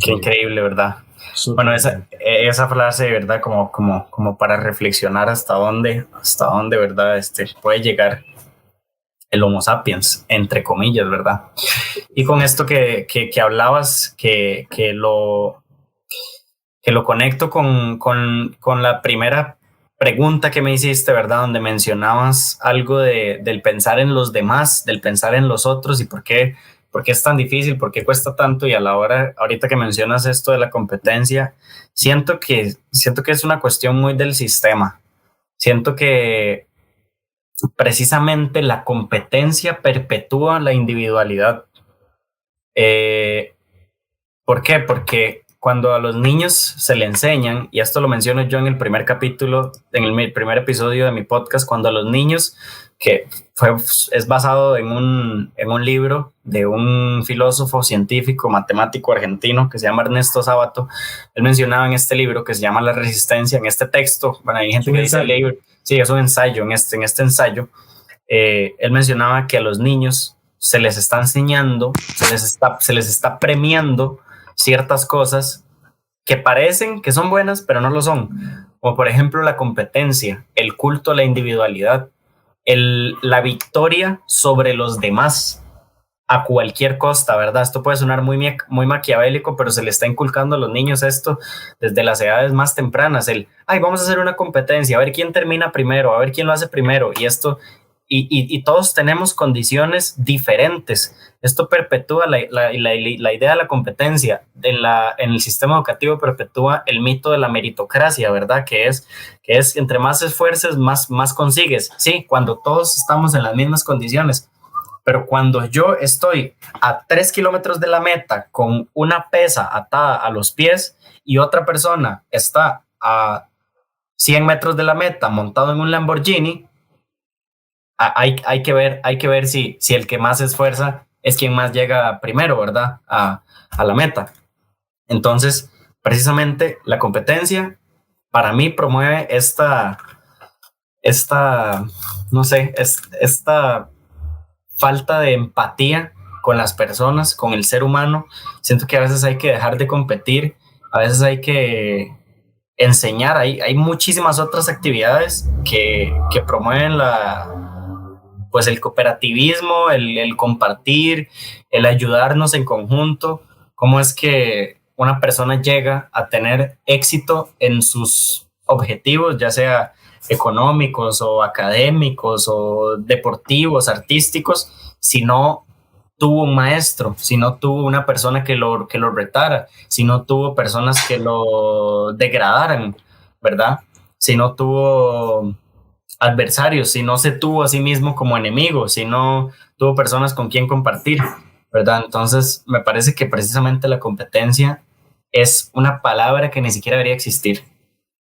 S2: Qué increíble, ¿verdad? Bueno, esa frase, ¿verdad? Como para reflexionar hasta dónde, ¿verdad? Puede llegar el Homo sapiens, entre comillas, ¿verdad? Y con esto que hablabas, que lo conecto con la primera pregunta que me hiciste, ¿verdad? Donde mencionabas algo del pensar en los demás, del pensar en los otros y por qué es tan difícil, por qué cuesta tanto. Y a la hora, ahorita que mencionas esto de la competencia, siento que es una cuestión muy del sistema. Siento que precisamente la competencia perpetúa la individualidad. ¿Por qué? Porque cuando a los niños se le enseñan, y esto lo menciono yo en el primer capítulo, en el primer episodio de mi podcast, cuando a los niños, que es basado en un libro de un filósofo, científico, matemático argentino que se llama Ernesto Sábato. Él mencionaba en este libro que se llama La Resistencia, en este texto, bueno, hay gente que dice el libro, sí, es un ensayo, en este ensayo, él mencionaba que a los niños se les está enseñando, se les está premiando ciertas cosas que parecen que son buenas, pero no lo son. Como por ejemplo la competencia, el culto a la individualidad, la victoria sobre los demás a cualquier costa, ¿verdad? Esto puede sonar muy maquiavélico, pero se le está inculcando a los niños esto desde las edades más tempranas. Vamos a hacer una competencia, a ver quién termina primero, a ver quién lo hace primero. Y esto y todos tenemos condiciones diferentes. Esto perpetúa la idea de la competencia. En el sistema educativo perpetúa el mito de la meritocracia, ¿verdad? Que es entre más esfuerces, más consigues. Sí, cuando todos estamos en las mismas condiciones. Pero cuando yo estoy a 3 kilómetros de la meta con una pesa atada a los pies y otra persona está a 100 metros de la meta montado en un Lamborghini, hay que ver si el que más se esfuerza es quien más llega primero, ¿verdad? A la meta. Entonces, precisamente la competencia para mí promueve esta falta de empatía con las personas, con el ser humano. Siento que a veces hay que dejar de competir, a veces hay que enseñar. Hay muchísimas otras actividades que promueven pues el cooperativismo, el compartir, el ayudarnos en conjunto. Cómo es que una persona llega a tener éxito en sus objetivos, ya sea económicos o académicos o deportivos, artísticos, si no tuvo un maestro, si no tuvo una persona que lo retara, si no tuvo personas que lo degradaran, ¿verdad? Si no tuvo adversarios, si no se tuvo a sí mismo como enemigo, si no tuvo personas con quien compartir, ¿verdad? Entonces me parece que precisamente la competencia es una palabra que ni siquiera debería existir,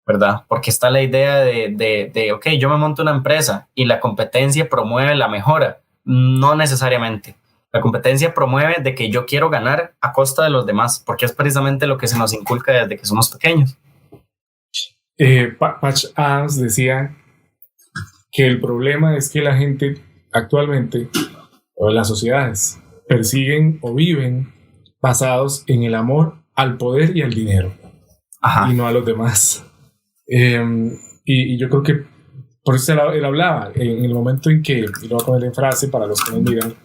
S2: ¿verdad? Porque está la idea de ok, yo me monto una empresa y la competencia promueve la mejora. No necesariamente. La competencia promueve de que yo quiero ganar a costa de los demás, porque es precisamente lo que se nos inculca desde que somos pequeños.
S1: Patch Adams decía que el problema es que la gente actualmente, o las sociedades, persiguen o viven basados en el amor al poder y al dinero. Ajá. Y no a los demás. Y yo creo que por eso él hablaba en el momento en que, y lo voy a poner en frase para los que nos miran,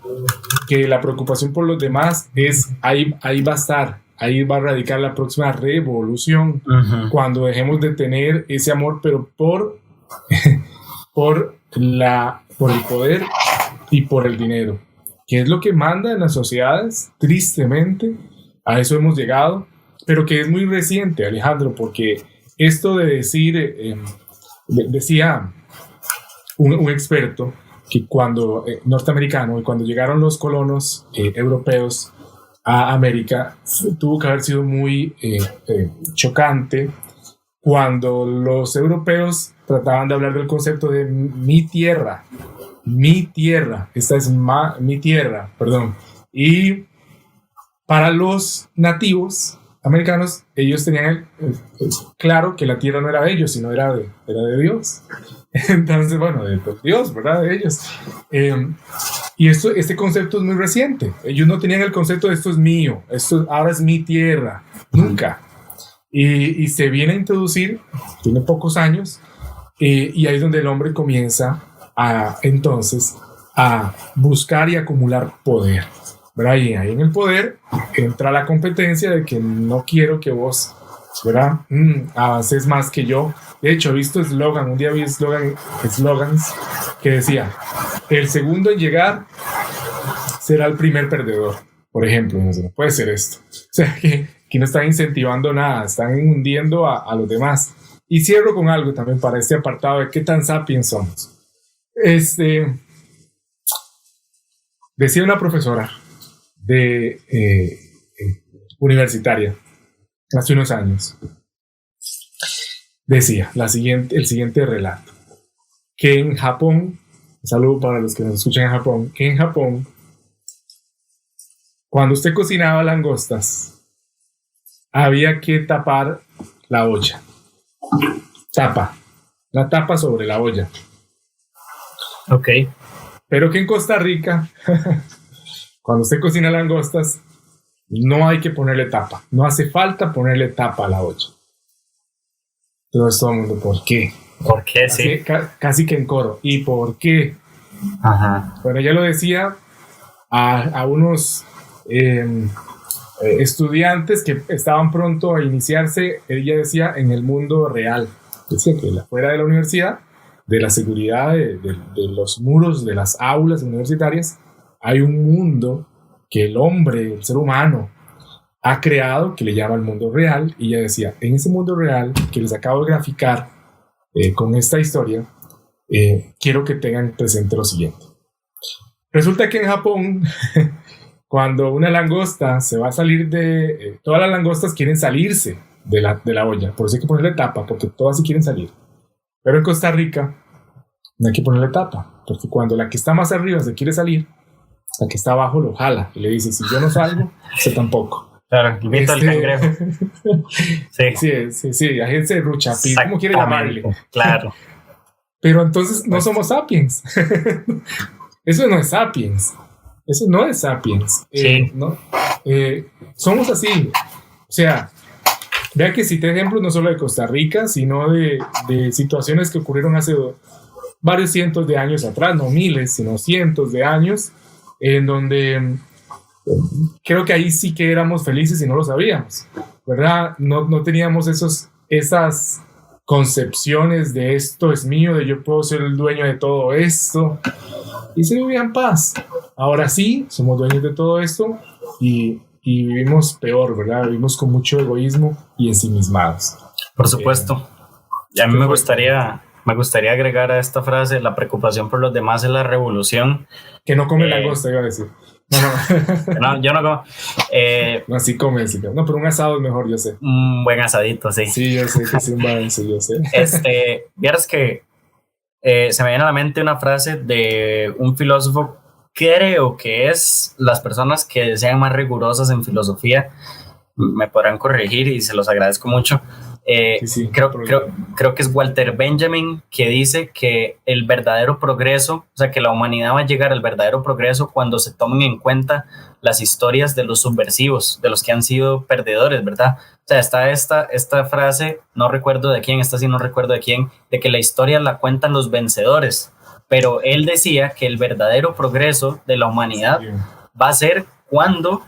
S1: que la preocupación por los demás es ahí va a estar, ahí va a radicar la próxima revolución, cuando dejemos de tener ese amor, pero por el poder y por el dinero, que es lo que manda en las sociedades. Tristemente a eso hemos llegado, pero que es muy reciente, Alejandro, porque esto de decir, decía un experto que cuando norteamericano, y cuando llegaron los colonos europeos a América, tuvo que haber sido muy chocante cuando los europeos trataban de hablar del concepto de mi tierra, esta es mi tierra, perdón. Y para los nativos americanos, ellos tenían claro que la tierra no era de ellos, sino era de Dios. Entonces, bueno, de Dios, ¿verdad? De ellos. Y este concepto es muy reciente. Ellos no tenían el concepto de esto es mío, esto ahora es mi tierra, nunca. Y se viene a introducir, tiene pocos años, y ahí es donde el hombre comienza entonces a buscar y acumular poder. ¿Verdad? Y ahí en el poder entra la competencia de que no quiero que vos, ¿verdad? Avances más que yo. De hecho, he visto un día vi eslogans que decía, el segundo en llegar será el primer perdedor, por ejemplo. No puede ser esto. O sea, que no están incentivando nada, están hundiendo a los demás. Y cierro con algo también para este apartado de qué tan sapiens somos. Decía una profesora universitaria hace unos años, decía el siguiente relato, que en Japón, un saludo para los que nos escuchan en Japón, que en Japón, cuando usted cocinaba langostas, había que tapar la olla, la tapa sobre la olla.
S2: Ok.
S1: Pero que en Costa Rica cuando usted cocina langostas, no hay que ponerle tapa. No hace falta ponerle tapa a la olla. Entonces todo el mundo, ¿por qué?
S2: ¿Por qué? Sí.
S1: Casi que en coro. ¿Y por qué?
S2: Ajá.
S1: Bueno, ella lo decía a unos estudiantes que estaban pronto a iniciarse. Ella decía en el mundo real. Decía que fuera de la universidad, de la seguridad de los muros de las aulas universitarias, hay un mundo que el hombre, el ser humano, ha creado, que le llama el mundo real. Y ella decía, en ese mundo real que les acabo de graficar con esta historia, quiero que tengan presente lo siguiente. Resulta que en Japón, cuando una langosta se va a salir todas las langostas quieren salirse de la olla, por eso hay que ponerle tapa, porque todas se quieren salir. Pero en Costa Rica no hay que ponerle tapa, porque cuando la que está más arriba se quiere salir, la que está abajo lo jala y le dice, si yo no salgo, usted tampoco.
S2: Claro, invita al cangrejo.
S1: Sí, la gente se rucha, ¿cómo quiere llamarle?
S2: Claro.
S1: Pero entonces no somos sapiens. Eso no es sapiens. Eso no es sapiens.
S2: Sí.
S1: ¿No? Somos así. O sea, vea que cité ejemplos no solo de Costa Rica, sino de situaciones que ocurrieron hace varios cientos de años atrás, no miles, sino cientos de años, en donde creo que ahí sí que éramos felices y no lo sabíamos, ¿verdad? No teníamos esas concepciones de esto es mío, de yo puedo ser el dueño de todo esto, y se vivía en paz. Ahora sí, somos dueños de todo esto y vivimos peor, ¿verdad? Vivimos con mucho egoísmo y ensimismados.
S2: Por supuesto. Y a mí me gustaría agregar a esta frase, la preocupación por los demás es la revolución.
S1: Que no come langosta, iba a decir.
S2: No, yo no como.
S1: No, sí come, sí come. No, pero un asado es mejor, yo sé.
S2: Un buen asadito, sí.
S1: Sí, yo sé que sí, un balance, yo sé.
S2: Vieras que se me viene a la mente una frase de un filósofo, creo que es las personas que sean más rigurosas en filosofía, me podrán corregir y se los agradezco mucho.
S1: Sí,
S2: creo que es Walter Benjamin, que dice que el verdadero progreso, o sea, que la humanidad va a llegar al verdadero progreso cuando se tomen en cuenta las historias de los subversivos, de los que han sido perdedores, ¿verdad? O sea, está esta frase, no recuerdo de quién, de que la historia la cuentan los vencedores, pero él decía que el verdadero progreso de la humanidad va a ser cuando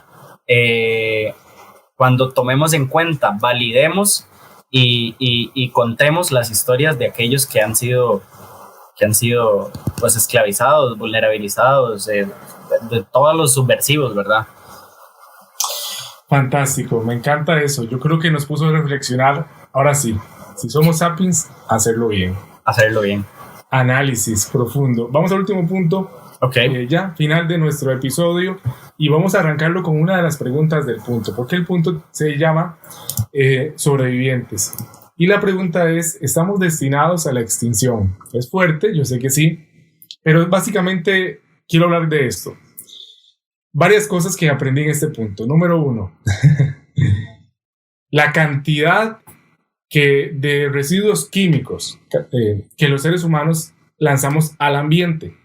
S2: tomemos en cuenta, validemos y contemos las historias de aquellos que han sido pues esclavizados, vulnerabilizados, de todos los subversivos, ¿verdad?
S1: Fantástico, me encanta eso. Yo creo que nos puso a reflexionar. Ahora sí, si somos sapiens, hacerlo bien. Análisis profundo. Vamos al último punto.
S2: Okay.
S1: Ya, final de nuestro episodio, y vamos a arrancarlo con una de las preguntas del punto, porque el punto se llama sobrevivientes. Y la pregunta es, ¿estamos destinados a la extinción? Es fuerte, yo sé que sí, pero básicamente quiero hablar de esto. Varias cosas que aprendí en este punto. Número 1, la cantidad de residuos químicos que los seres humanos lanzamos al ambiente.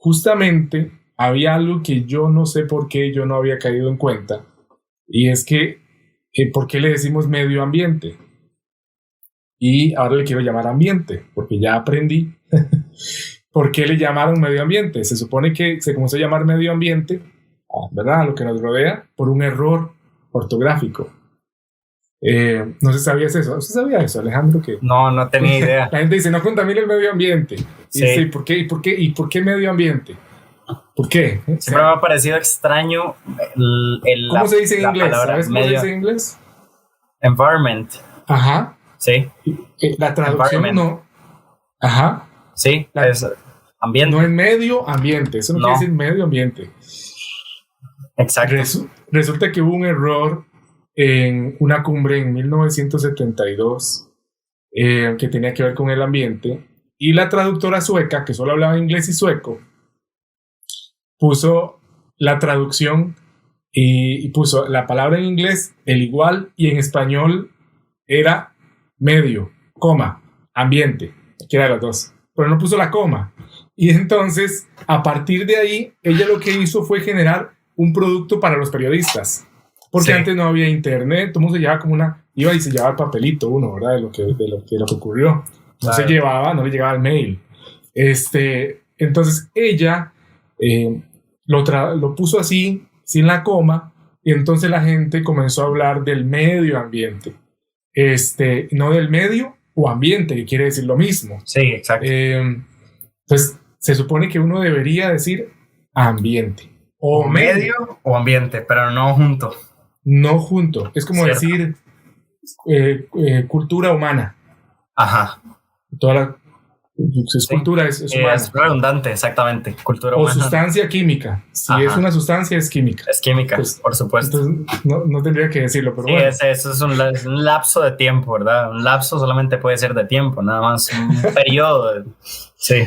S1: Justamente había algo que yo no sé por qué yo no había caído en cuenta, y es que ¿por qué le decimos medio ambiente? Y ahora le quiero llamar ambiente, porque ya aprendí por qué le llamaron medio ambiente. Se supone que se comenzó a llamar medio ambiente, ¿verdad?, a lo que nos rodea, por un error ortográfico. No se sabía eso. ¿Usted sabía eso, Alejandro?
S2: No tenía idea.
S1: La gente dice, no contamine el medio ambiente.
S2: Sí.
S1: Y dice, ¿por qué medio ambiente? ¿Por qué?
S2: Siempre me ha parecido extraño
S1: ¿Cómo se dice en inglés? ¿Sabes cómo se dice en inglés?
S2: Environment.
S1: Ajá.
S2: Sí.
S1: La traducción no. Ajá.
S2: Sí, es ambiente.
S1: No es medio ambiente. Eso no quiere decir medio ambiente.
S2: Exacto.
S1: Resulta que hubo un error en una cumbre en 1972 que tenía que ver con el ambiente, y la traductora sueca, que solo hablaba inglés y sueco, puso la traducción y puso la palabra en inglés el igual, y en español era medio, coma, ambiente, que era las dos, pero no puso la coma. Y entonces, a partir de ahí, ella lo que hizo fue generar un producto para los periodistas. Porque antes no había internet, todo el mundo se llevaba iba y se llevaba el papelito uno, ¿verdad? De lo que ocurrió. No se llevaba, no le llegaba el mail. Entonces ella lo puso así, sin la coma, y entonces la gente comenzó a hablar del medio ambiente. No del medio o ambiente, que quiere decir lo mismo.
S2: Sí, exacto.
S1: Pues se supone que uno debería decir ambiente.
S2: O medio o ambiente, pero no junto.
S1: No junto. Es como
S2: Cierto.
S1: decir cultura humana.
S2: Ajá.
S1: Toda la es
S2: Sí.
S1: cultura, es humana.
S2: Es redundante, exactamente. Cultura
S1: O
S2: humana.
S1: sustancia química. Si
S2: Ajá.
S1: es una sustancia, es química.
S2: Es química,
S1: Pues,
S2: por supuesto.
S1: Entonces, no tendría que decirlo, pero
S2: Sí,
S1: bueno.
S2: eso es un lapso de tiempo, ¿verdad? Un lapso solamente puede ser de tiempo, nada más un periodo. Sí,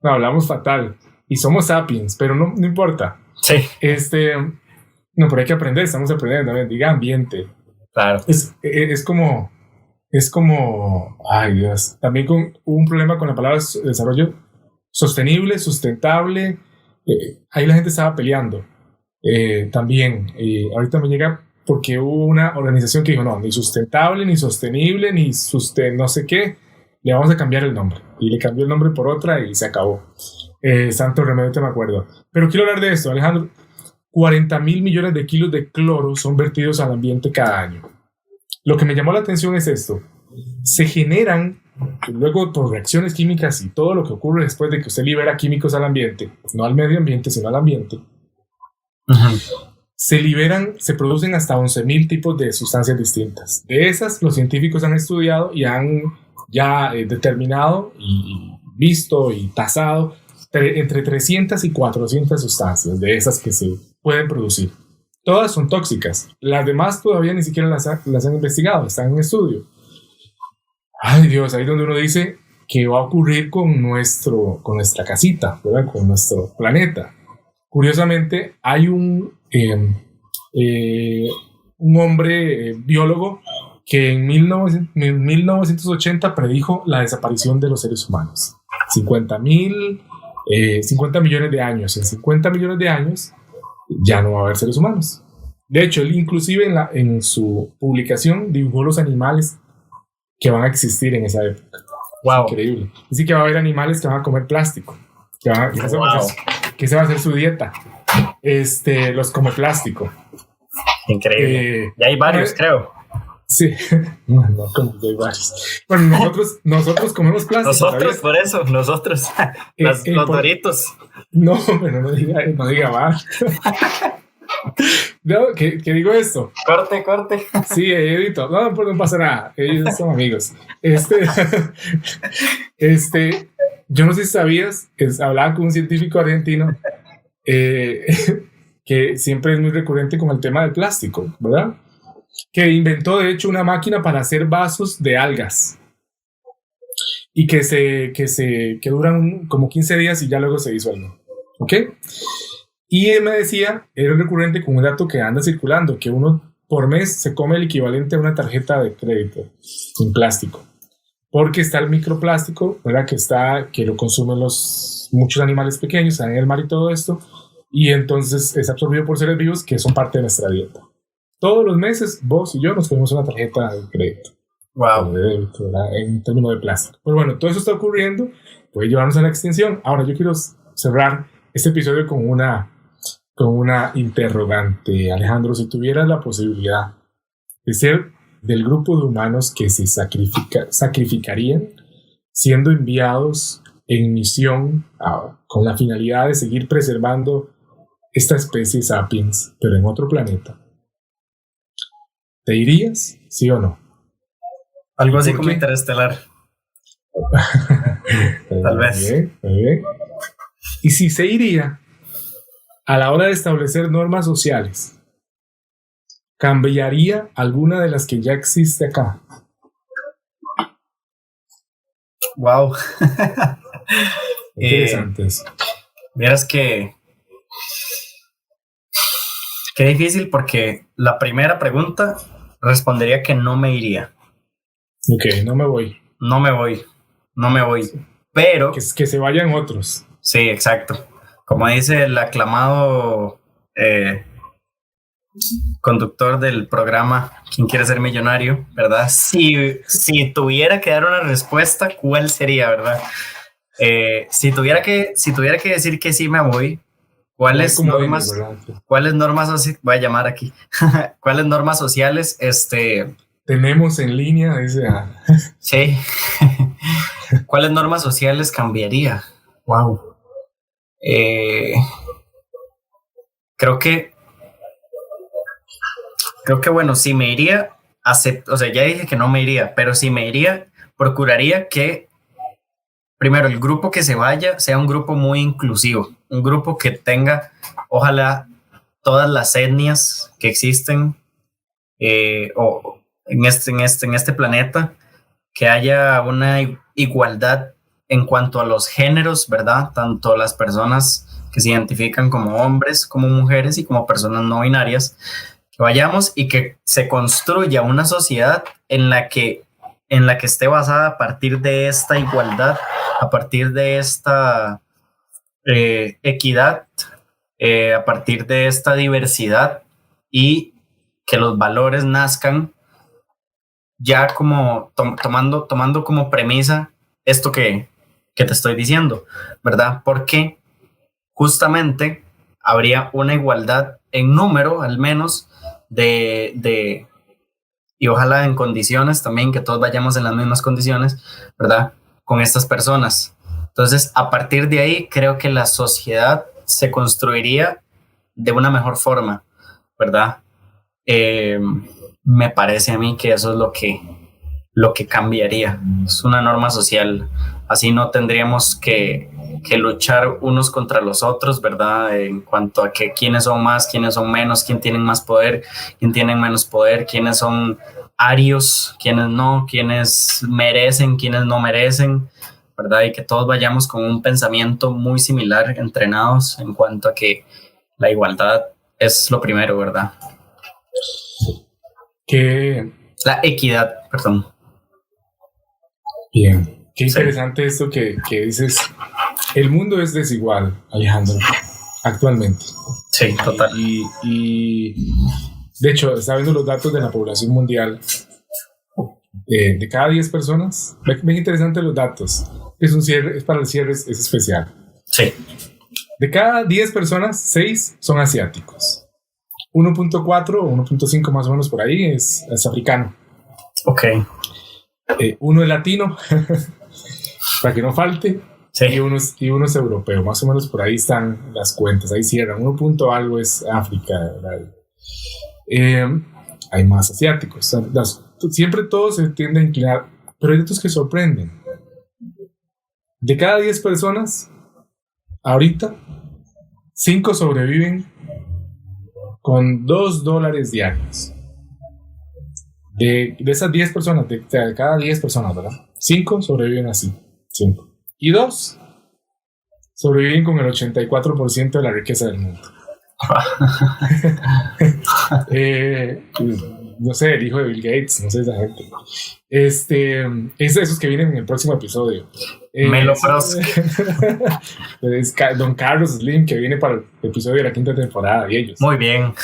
S1: No, hablamos fatal. Y somos sapiens, pero no importa.
S2: sí,
S1: No, pero hay que aprender, estamos aprendiendo. A ver, diga ambiente.
S2: claro.
S1: Es como, ay Dios, también hubo un problema con la palabra desarrollo sostenible, sustentable. Ahí la gente estaba peleando también. Ahorita me llega porque hubo una organización que dijo, no, ni sustentable, ni sostenible, ni no sé qué, le vamos a cambiar el nombre. Y le cambió el nombre por otra y se acabó. Santo remedio, te me acuerdo. Pero quiero hablar de esto, Alejandro. 40,000 millones de kilos de cloro son vertidos al ambiente cada año. Lo que me llamó la atención es esto. Se generan, luego por reacciones químicas y todo lo que ocurre después de que usted libera químicos al ambiente, no al medio ambiente, sino al ambiente, se producen hasta 11,000 tipos de sustancias distintas. De esas, los científicos han estudiado y han ya determinado y visto y tasado entre 300 y 400 sustancias de esas que se pueden producir. Todas son tóxicas. Las demás todavía ni siquiera las han investigado, están en estudio. Ay Dios, ahí es donde uno dice qué va a ocurrir con nuestra casita, ¿verdad? Con nuestro planeta. Curiosamente, hay un hombre biólogo que en 1980 predijo la desaparición de los seres humanos. 50 millones de años. En 50 millones de años ya no va a haber seres humanos. De hecho, él inclusive en su publicación dibujó los animales que van a existir en esa época.
S2: Wow.
S1: Es increíble. Así que va a haber animales que van a comer plástico. Que esa va a ser su dieta. Los come plástico.
S2: Increíble. Ya hay varios, creo.
S1: Sí. No, como que hay varios. Bueno, nosotros comemos plástico.
S2: Nosotros, ¿sabías? Por eso, nosotros. Los Doritos.
S1: No, pero no diga va. No, ¿qué digo esto?
S2: Corte.
S1: Sí, edito. No pasa nada. Ellos son amigos. Yo no sé si sabías, hablaba con un científico argentino que siempre es muy recurrente con el tema del plástico, ¿verdad? Que inventó de hecho una máquina para hacer vasos de algas y que duran como 15 días y ya luego se disuelven. ¿Ok? Y él me decía, era recurrente con un dato que anda circulando, que uno por mes se come el equivalente a una tarjeta de crédito en plástico. Porque está el microplástico, ¿verdad? Que lo consumen muchos animales pequeños, están en el mar y todo esto, y entonces es absorbido por seres vivos que son parte de nuestra dieta. Todos los meses, vos y yo nos comemos una tarjeta de crédito.
S2: Wow.
S1: En términos de plástico. Pero bueno, todo eso está ocurriendo, puede llevarnos a la extinción. Ahora, yo quiero cerrar este episodio con una interrogante. Alejandro, si tuvieras la posibilidad de ser del grupo de humanos que se sacrificarían siendo enviados en misión con la finalidad de seguir preservando esta especie sapiens, pero en otro planeta, ¿te irías? ¿Sí o no?
S2: Algo así como Interestelar. Tal vez.
S1: Muy bien. Y si se iría a la hora de establecer normas sociales, ¿cambiaría alguna de las que ya existe acá?
S2: Wow.
S1: Interesante eso.
S2: Vieras que qué difícil, porque la primera pregunta respondería que no me iría.
S1: Ok, no me voy.
S2: Pero
S1: que se vayan otros.
S2: Sí, exacto. Como dice el aclamado conductor del programa ¿Quién quiere ser millonario?, ¿verdad? Si tuviera que dar una respuesta, ¿cuál sería, verdad? Si tuviera que decir que sí me voy, ¿cuáles normas voy a llamar aquí? ¿Cuáles normas sociales
S1: tenemos en línea? Dice.
S2: Sí. ¿Cuáles normas sociales cambiaría? Wow. Creo que, bueno, si me iría, o sea, ya dije que no me iría, pero si me iría, procuraría que primero el grupo que se vaya sea un grupo muy inclusivo, un grupo que tenga, ojalá, todas las etnias que existen o en este planeta, que haya una igualdad en cuanto a los géneros, ¿verdad? Tanto las personas que se identifican como hombres, como mujeres y como personas no binarias, que vayamos y que se construya una sociedad en la que esté basada a partir de esta igualdad, a partir de esta equidad, a partir de esta diversidad, y que los valores nazcan ya como tomando como premisa esto que te estoy diciendo, ¿verdad? Porque justamente habría una igualdad en número, al menos, y ojalá en condiciones también, que todos vayamos en las mismas condiciones, ¿verdad? Con estas personas. Entonces, a partir de ahí, creo que la sociedad se construiría de una mejor forma, ¿verdad? Me parece a mí que eso es lo que cambiaría. Es una norma social. Así no tendríamos que luchar unos contra los otros, ¿verdad? En cuanto a que quiénes son más, quiénes son menos, quién tienen más poder, quién tienen menos poder, quiénes son arios, quiénes no, quiénes merecen, quiénes no merecen, ¿verdad? Y que todos vayamos con un pensamiento muy similar, entrenados en cuanto a que la igualdad es lo primero, ¿verdad? La equidad, perdón.
S1: Bien, qué interesante esto que dices. El mundo es desigual, Alejandro, actualmente.
S2: Sí, total.
S1: Y de hecho, está viendo los datos de la población mundial. De cada 10 personas, bien interesante los datos. Es para el cierre, es especial.
S2: Sí.
S1: De cada 10 personas, 6 son asiáticos. 1.4 o 1.5 más o menos por ahí es africano.
S2: Ok.
S1: Uno es latino, para que no falte.
S2: Sí.
S1: Y uno es europeo. Más o menos por ahí están las cuentas. Ahí cierran. 1 punto algo es África. Hay más asiáticos. Siempre todos se tienden a inclinar, pero hay datos que sorprenden. De cada 10 personas, ahorita, 5 sobreviven con $2 diarios. De esas 10 personas, de cada 10 personas, ¿verdad? 5 sobreviven así. 5. Y 2 sobreviven con el 84% de la riqueza del mundo. No sé, el hijo de Bill Gates, no sé esa gente. Es de esos que vienen en el próximo episodio.
S2: Melo Frost.
S1: Es Don Carlos Slim, que viene para el episodio de la 5ª temporada, y ellos.
S2: Muy bien.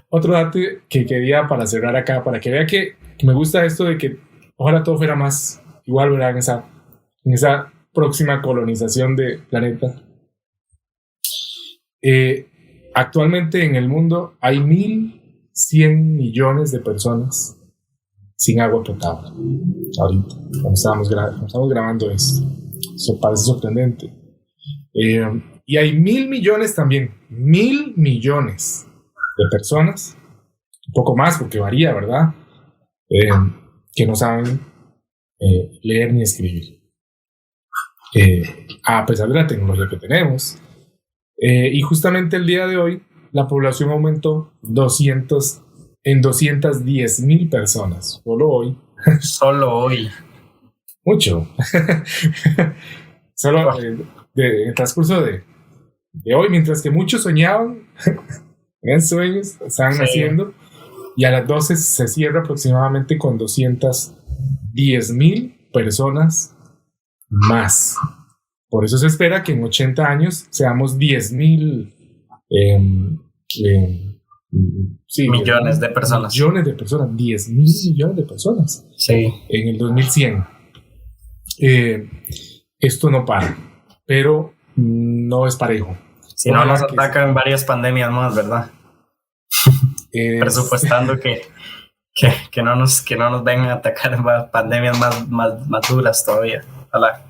S1: Otro dato que quería para cerrar acá, para que vea que me gusta esto de que ojalá todo fuera más igual, ¿verdad? En esa próxima colonización del planeta. Actualmente en el mundo hay 1.100 millones de personas sin agua potable. Ahorita, cuando estamos grabando esto. Eso parece sorprendente. Y hay 1.000 millones también, 1.000 millones de personas, un poco más porque varía, ¿verdad? Que no saben leer ni escribir. A pesar de la tecnología que tenemos. Y justamente el día de hoy la población aumentó en 210,000 personas. Solo hoy.
S2: Solo hoy.
S1: Mucho. Solo en el transcurso de hoy, mientras que muchos soñaban, tenían sueños, estaban naciendo, y a las 12 se cierra aproximadamente con 210,000 personas más. Por eso se espera que en 80 años seamos 10,000
S2: millones de personas.
S1: 10,000 millones de personas.
S2: Sí.
S1: En el 2100. Esto no para, pero no es parejo.
S2: Si no nos atacan varias pandemias más, ¿verdad? Presupuestando que que no nos vengan a atacar pandemias más duras todavía. Ojalá.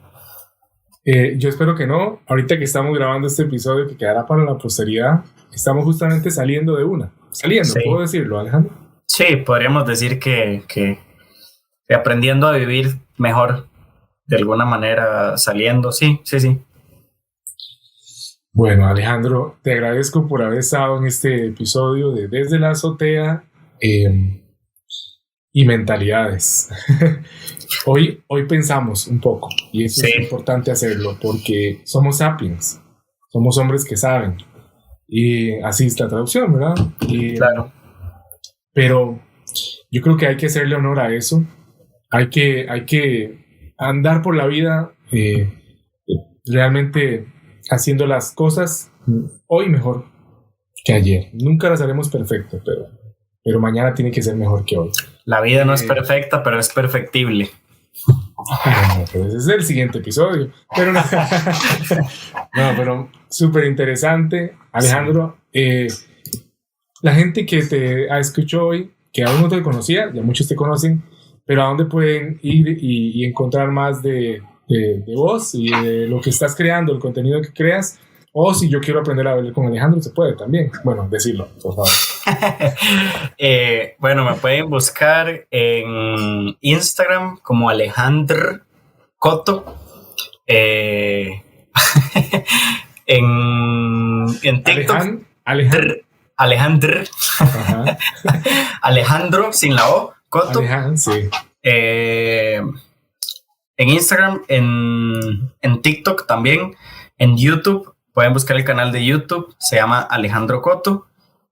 S1: Yo espero que no. Ahorita que estamos grabando este episodio que quedará para la posteridad, estamos justamente saliendo de una. Saliendo, sí. ¿Puedo decirlo, Alejandro?
S2: Sí, podríamos decir que aprendiendo a vivir mejor, de alguna manera, saliendo. Sí.
S1: Bueno, Alejandro, te agradezco por haber estado en este episodio de Desde la Azotea y Mentalidades. Hoy pensamos un poco, y eso es importante hacerlo, porque somos sapiens, somos hombres que saben, y así es la traducción, ¿verdad?
S2: Claro.
S1: Pero yo creo que hay que hacerle honor a eso, hay que andar por la vida realmente haciendo las cosas hoy mejor que ayer. Nunca las haremos perfectas, pero mañana tiene que ser mejor que hoy.
S2: La vida no es perfecta, pero es perfectible.
S1: No, pero ese es el siguiente episodio. Pero no, pero súper interesante, Alejandro. La gente que te escuchó hoy, que aún no te conocía, ya muchos te conocen, pero ¿a dónde pueden ir y encontrar más de vos y de lo que estás creando, el contenido que creas? O si yo quiero aprender a hablar con Alejandro, se puede también. Bueno, decirlo, por favor.
S2: Bueno, me pueden buscar en Instagram como Alejandro Coto. En TikTok. Alejandro. Alejandro sin la O. Coto.
S1: Sí.
S2: En Instagram, en TikTok también, en YouTube. Pueden buscar el canal de YouTube, se llama Alejandro Coto.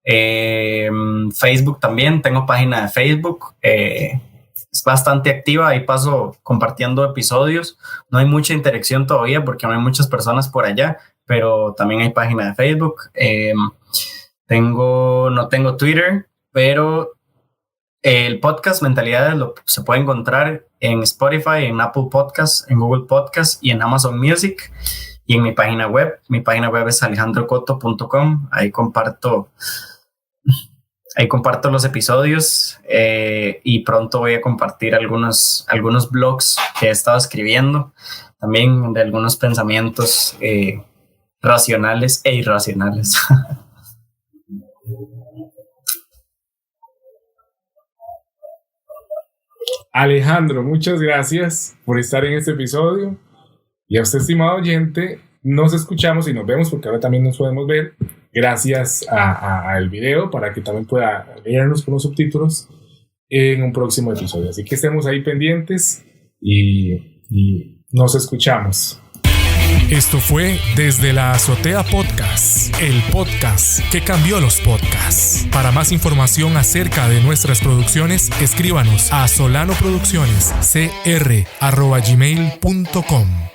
S2: Facebook también, tengo página de Facebook. Es bastante activa, ahí paso compartiendo episodios. No hay mucha interacción todavía porque no hay muchas personas por allá, pero también hay página de Facebook. No tengo Twitter, pero el podcast Mentalidades se puede encontrar en Spotify, en Apple Podcasts, en Google Podcasts y en Amazon Music. Y en mi página web es alejandrocoto.com. Ahí comparto los episodios y pronto voy a compartir algunos blogs que he estado escribiendo, también de algunos pensamientos racionales e irracionales.
S1: Alejandro, muchas gracias por estar en este episodio. Y a usted, estimado oyente, nos escuchamos y nos vemos, porque ahora también nos podemos ver gracias al video, para que también pueda leernos con los subtítulos en un próximo episodio. Así que estemos ahí pendientes y nos escuchamos.
S3: Esto fue Desde la Azotea Podcast, el podcast que cambió los podcasts. Para más información acerca de nuestras producciones, escríbanos a solanoproduccionescr@gmail.com.